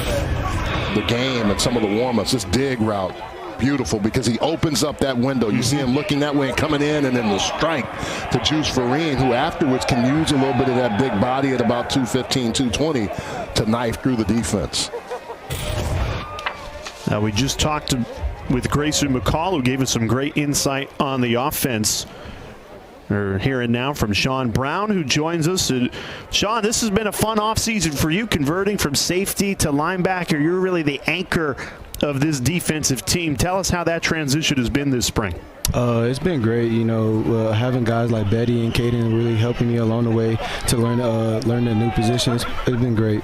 the game and some of the warm-ups. This dig route, beautiful because he opens up that window. You see him looking that way and coming in, and then the strike to Juice Vereen, who afterwards can use a little bit of that big body at about 215, 220 to knife through the defense. We just talked with Grayson McCall, who gave us some great insight on the offense. We're hearing now from Sean Brown, who joins us. Sean, this has been a fun offseason for you, converting from safety to linebacker. You're really the anchor of this defensive team. Tell us how that transition has been this spring. It's been great, you know, having guys like Betty and Caden really helping me along the way to learn the new positions. It's been great.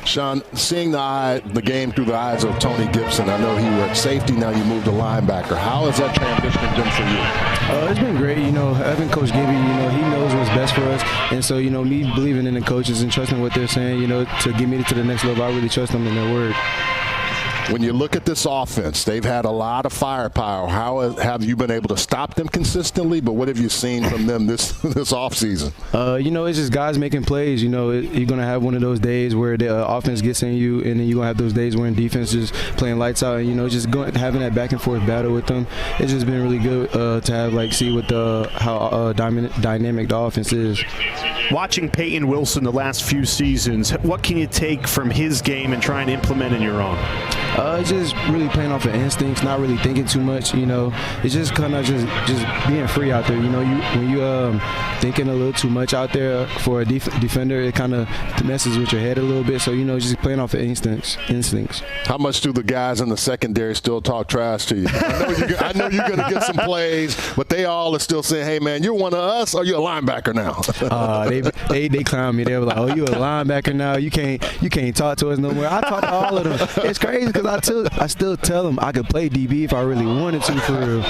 Sean, seeing the game through the eyes of Tony Gibson, I know you were at safety, now you moved to linebacker. How has that transition been for you? It's been great, you know, having Coach Gibby, you know, he knows what's best for us. And so, you know, me believing in the coaches and trusting what they're saying, you know, to get me to the next level, I really trust them in their word. When you look at this offense, they've had a lot of firepower. How have you been able to stop them consistently? But what have you seen from them this offseason? You know, it's just guys making plays. You know, you're going to have one of those days where the offense gets in you, and then you're going to have those days where defense is playing lights out. And, you know, just having that back and forth battle with them, it's just been really good to have, like, see what how dynamic the offense is. Watching Peyton Wilson the last few seasons, what can you take from his game and try and implement in your own? It's just really playing off of instincts, not really thinking too much, you know. It's just kind of just being free out there, you know. When you thinking a little too much out there for a defender, it kind of messes with your head a little bit. So, you know, just playing off of instincts. How much do the guys in the secondary still talk trash to you? I know you're going to get some plays, but they all are still saying, hey, man, you're one of us, or you're a linebacker now? They clown me. They were like, oh, you a linebacker now? You can't talk to us no more. I talk to all of them. It's crazy because I still tell them I could play DB if I really wanted to, for real.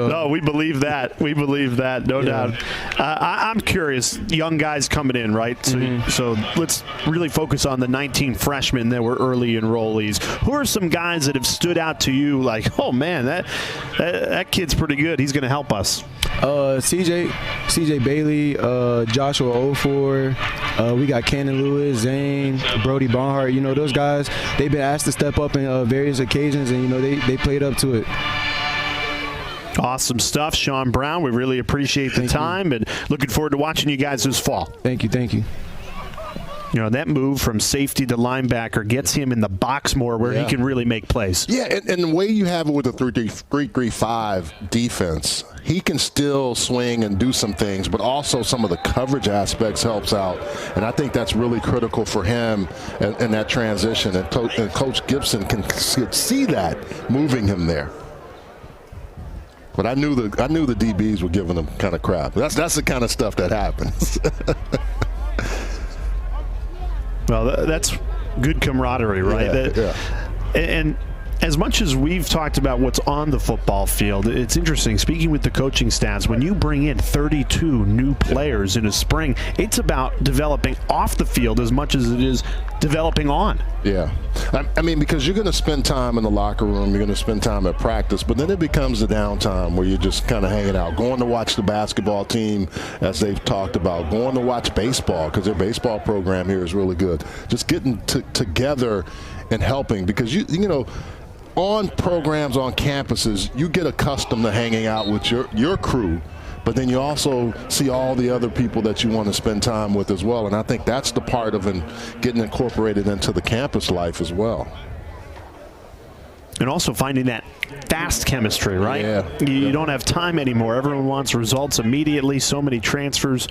No, we believe that. We believe that, no doubt. I'm curious, young guys coming in, right? So let's really focus on the 19 freshmen that were early enrollees. Who are some guys that have stood out to you like, oh, man, that kid's pretty good. He's going to help us? CJ Bailey, Joshua Ofor, we got Cannon Lewis, Zane, Brody Barnhart. You know, those guys, they've been asked to step up in various occasions, and, you know, they played up to it. Awesome stuff, Sean Brown. We really appreciate the time and looking forward to watching you guys this fall. Thank you. You know, that move from safety to linebacker gets him in the box more where he can really make plays. Yeah, and the way you have it with the 3-3-5 defense, he can still swing and do some things, but also some of the coverage aspects helps out. And I think that's really critical for him in that transition. And Coach Gibson can see that moving him there. But I knew the DBs were giving him kind of crap. That's the kind of stuff that happens. Well, that's good camaraderie, right? And as much as we've talked about what's on the football field, it's interesting. Speaking with the coaching staffs, when you bring in 32 new players in a spring, it's about developing off the field as much as it is developing on. Yeah. I mean, because you're going to spend time in the locker room, you're going to spend time at practice, but then it becomes the downtime where you're just kind of hanging out, going to watch the basketball team, as they've talked about, going to watch baseball, because their baseball program here is really good. Just getting together and helping, because, you know, on programs on campuses, you get accustomed to hanging out with your crew, but then you also see all the other people that you want to spend time with as well. And I think that's the part of getting incorporated into the campus life as well. And also finding that fast chemistry, right? Yeah. You don't have time anymore. Everyone wants results immediately. So many transfers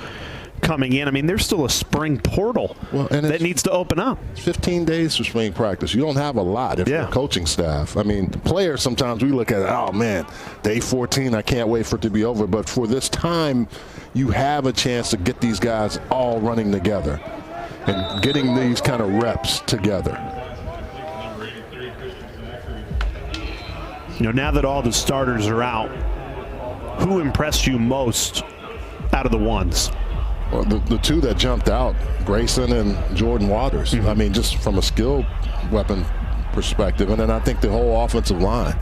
coming in. I mean, there's still a spring portal that needs to open up. 15 days for spring practice. You don't have a lot if you're a coaching staff. I mean, the players, sometimes we look at it, oh, man, day 14, I can't wait for it to be over. But for this time, you have a chance to get these guys all running together and getting these kind of reps together. You know, now that all the starters are out, who impressed you most out of the ones? Well, the two that jumped out, Grayson and Jordan Waters. I mean, just from a skill weapon perspective. And then I think the whole offensive line.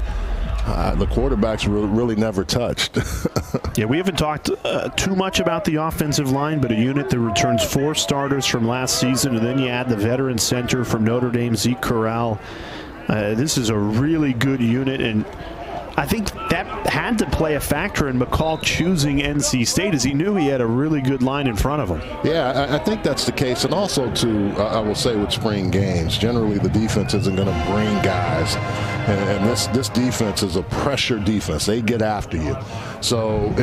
The quarterbacks were really never touched. Yeah, we haven't talked too much about the offensive line, but a unit that returns 4 starters from last season, and then you add the veteran center from Notre Dame, Zeke Corral. This is a really good unit, and I think that had to play a factor in McCall choosing NC State, as he knew he had a really good line in front of him. Yeah, I think that's the case. And also, too, I will say with spring games, generally the defense isn't going to bring guys. And this defense is a pressure defense. They get after you. So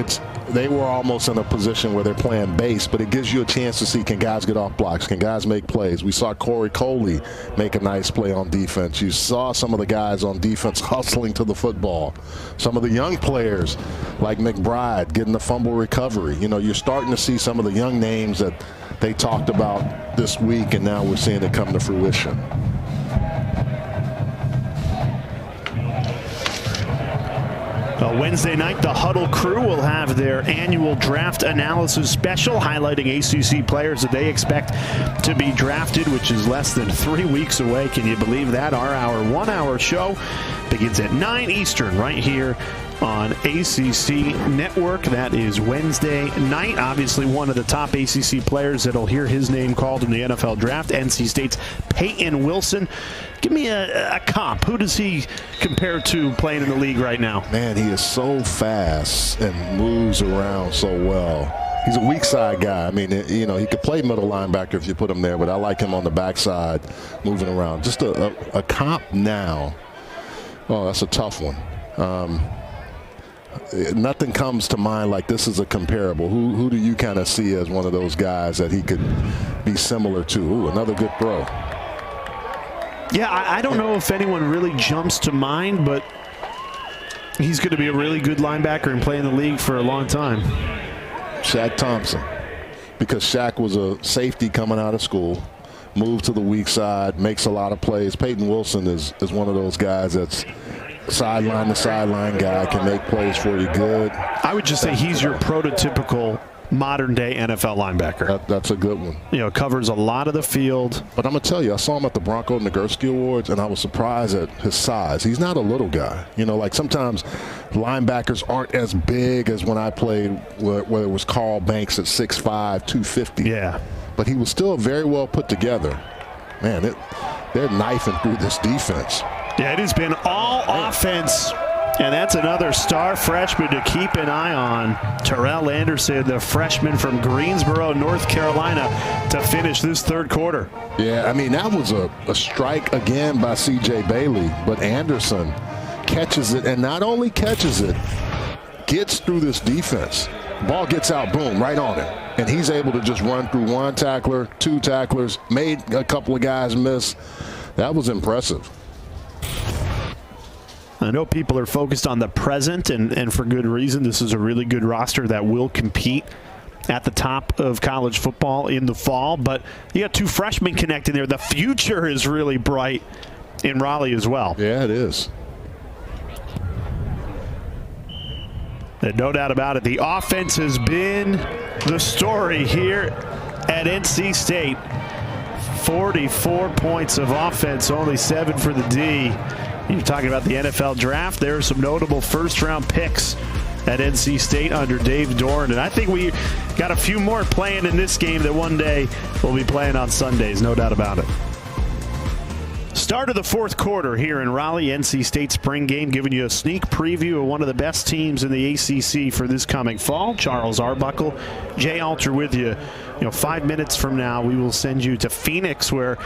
they were almost in a position where they're playing base, but it gives you a chance to see, can guys get off blocks? Can guys make plays? We saw Corey Coley make a nice play on defense. You saw some of the guys on defense hustling to the football. Some of the young players like McBride getting the fumble recovery. You know, you're starting to see some of the young names that they talked about this week, and now we're seeing it come to fruition. Wednesday night, the Huddle crew will have their annual draft analysis special, highlighting ACC players that they expect to be drafted, which is less than 3 weeks away. Can you believe that? Our 1-hour show begins at 9 Eastern right here on ACC Network. That is Wednesday night. Obviously, one of the top ACC players that'll hear his name called in the NFL draft, NC State's Peyton Wilson. Give me a comp. Who does he compare to playing in the league right now? Man, he is so fast and moves around so well. He's a weak side guy. I mean, you know, he could play middle linebacker if you put him there, but I like him on the backside moving around. Just a comp now. Oh, that's a tough one. Nothing comes to mind like this is a comparable. Who do you kind of see as one of those guys that he could be similar to? Ooh, another good throw. Yeah, I don't know if anyone really jumps to mind, but he's going to be a really good linebacker and play in the league for a long time. Shaq Thompson, because Shaq was a safety coming out of school, moved to the weak side, makes a lot of plays. Peyton Wilson is one of those guys that's sideline to sideline guy, can make plays for you good. I would just say he's your prototypical modern-day NFL linebacker. That's a good one. You know, covers a lot of the field. But I'm going to tell you, I saw him at the Bronco Nagurski Awards, and I was surprised at his size. He's not a little guy. You know, like sometimes linebackers aren't as big as when I played, where it was Carl Banks at 6'5", 250. Yeah. But he was still very well put together. Man, they're knifing through this defense. Yeah, it has been all offense. And that's another star freshman to keep an eye on. Terrell Anderson, the freshman from Greensboro, North Carolina, to finish this third quarter. Yeah, I mean, that was a strike again by C.J. Bailey, but Anderson catches it, and not only catches it, gets through this defense. Ball gets out, boom, right on it. And he's able to just run through one tackler, two tacklers, made a couple of guys miss. That was impressive. I know people are focused on the present, and for good reason. This is a really good roster that will compete at the top of college football in the fall. But you got 2 freshmen connecting there. The future is really bright in Raleigh as well. Yeah, it is. And no doubt about it, the offense has been the story here at NC State. 44 points of offense, only 7 for the D. You're talking about the NFL draft. There are some notable first-round picks at NC State under Dave Doran. And I think we got a few more playing in this game that one day we'll be playing on Sundays, no doubt about it. Start of the fourth quarter here in Raleigh, NC State spring game, giving you a sneak preview of one of the best teams in the ACC for this coming fall. Charles Arbuckle, Jay Alter with you. 5 minutes from now, we will send you to Phoenix, where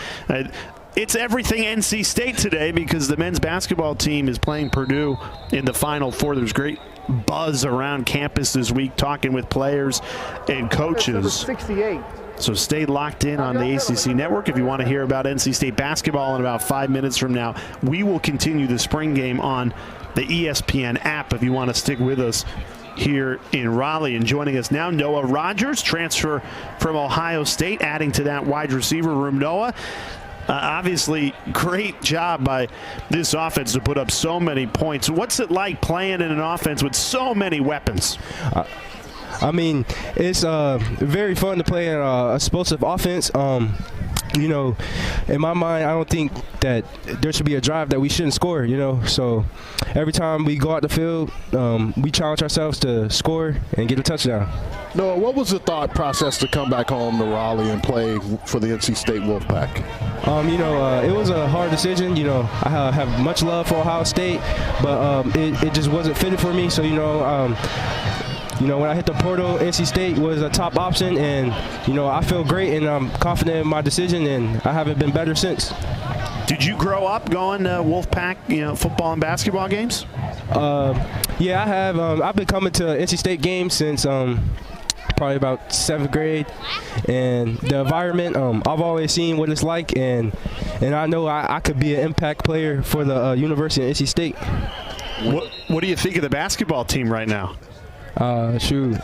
It's everything NC State today because the men's basketball team is playing Purdue in the Final Four. There's great buzz around campus this week, talking with players and coaches. 68. So stay locked in on the ACC network if you want to hear about NC State basketball in about 5 minutes from now. We will continue the spring game on the ESPN app if you want to stick with us here in Raleigh. And joining us now, Noah Rogers, transfer from Ohio State, adding to that wide receiver room. Noah, obviously great job by this offense to put up so many points. What's it like playing in an offense with so many weapons? I mean, it's very fun to play in an explosive offense. You know, in my mind, I don't think that there should be a drive that we shouldn't score, you know. So every time we go out the field, we challenge ourselves to score and get a touchdown. Noah, what was the thought process to come back home to Raleigh and play for the NC State Wolfpack? You know, it was a hard decision. You know, I have much love for Ohio State, but it just wasn't fitted for me. So, you know, when I hit the portal, NC State was a top option, and, you know, I feel great and I'm confident in my decision, and I haven't been better since. Did you grow up going to Wolfpack, you know, football and basketball games? Yeah, I have. I've been coming to NC State games since probably about 7th grade, and the environment, I've always seen what it's like, and I know I could be an impact player for the University of NC State. What do you think of the basketball team right now? Shoot.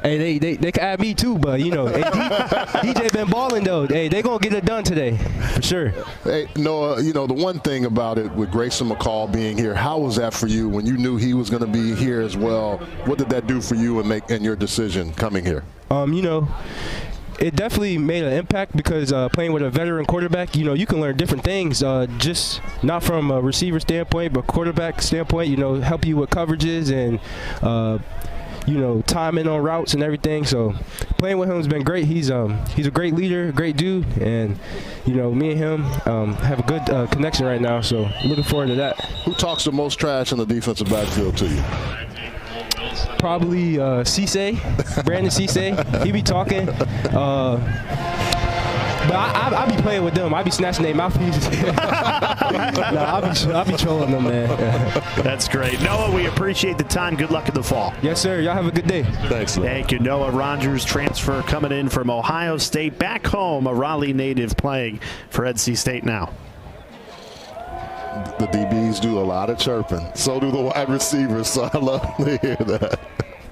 Hey, they can add me too, but you know, hey, DJ been balling though. Hey, they gonna get it done today, for sure. Hey, Noah, you know, the one thing about it with Grayson McCall being here, how was that for you when you knew he was gonna be here as well? What did that do for you in your decision coming here? You know, it definitely made an impact because playing with a veteran quarterback, you know, you can learn different things, just not from a receiver standpoint, but quarterback standpoint, you know, help you with coverages and, you know, timing on routes and everything. So playing with him has been great. He's a great leader, a great dude, and, you know, me and him have a good connection right now, so looking forward to that. Who talks the most trash in the defensive backfield to you? Probably Cisse, Brandon Cisse. He be talking. But I be playing with them. I be snatching their mouthpieces. I'll be trolling them, man. That's great. Noah, we appreciate the time. Good luck in the fall. Yes, sir. Y'all have a good day. Thanks. Thank you. Noah Rogers, transfer coming in from Ohio State. Back home, a Raleigh native playing for NC State now. The DBs do a lot of chirping. So do the wide receivers, so I love to hear that.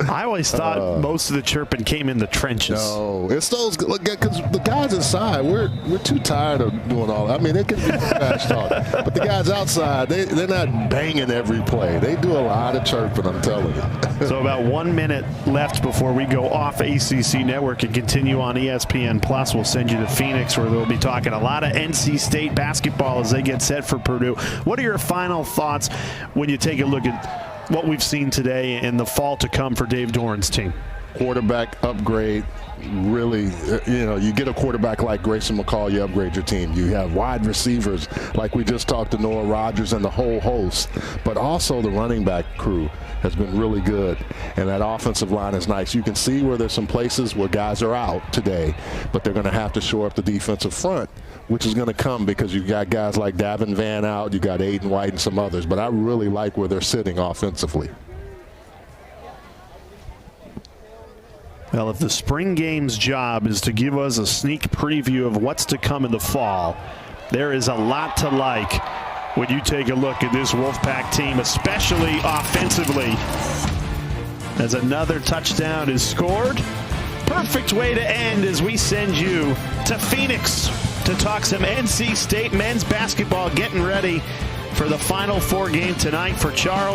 I always thought most of the chirping came in the trenches. No, it's those, because the guys inside, we're too tired of doing all that. I mean, they can do trash talk, but the guys outside, they're not banging every play. They do a lot of chirping, I'm telling you. So about 1 minute left before we go off ACC Network and continue on ESPN Plus. We'll send you to Phoenix, where they'll be talking a lot of NC State basketball as they get set for Purdue. What are your final thoughts when you take a look at what we've seen today and the fall to come for Dave Doran's team? Quarterback upgrade, really, you know, you get a quarterback like Grayson McCall, you upgrade your team. You have wide receivers like we just talked to Noah Rogers and the whole host, but also the running back crew has been really good, and that offensive line is nice. You can see where there's some places where guys are out today, but they're going to have to shore up the defensive front, which is going to come because you got guys like Davin Van out, you got Aiden White and some others, but I really like where they're sitting offensively. Well, if the spring game's job is to give us a sneak preview of what's to come in the fall, there is a lot to like when you take a look at this Wolfpack team, especially offensively, as another touchdown is scored. Perfect way to end as we send you to Phoenix to talk some NC State men's basketball, getting ready for the Final Four game tonight for Charles.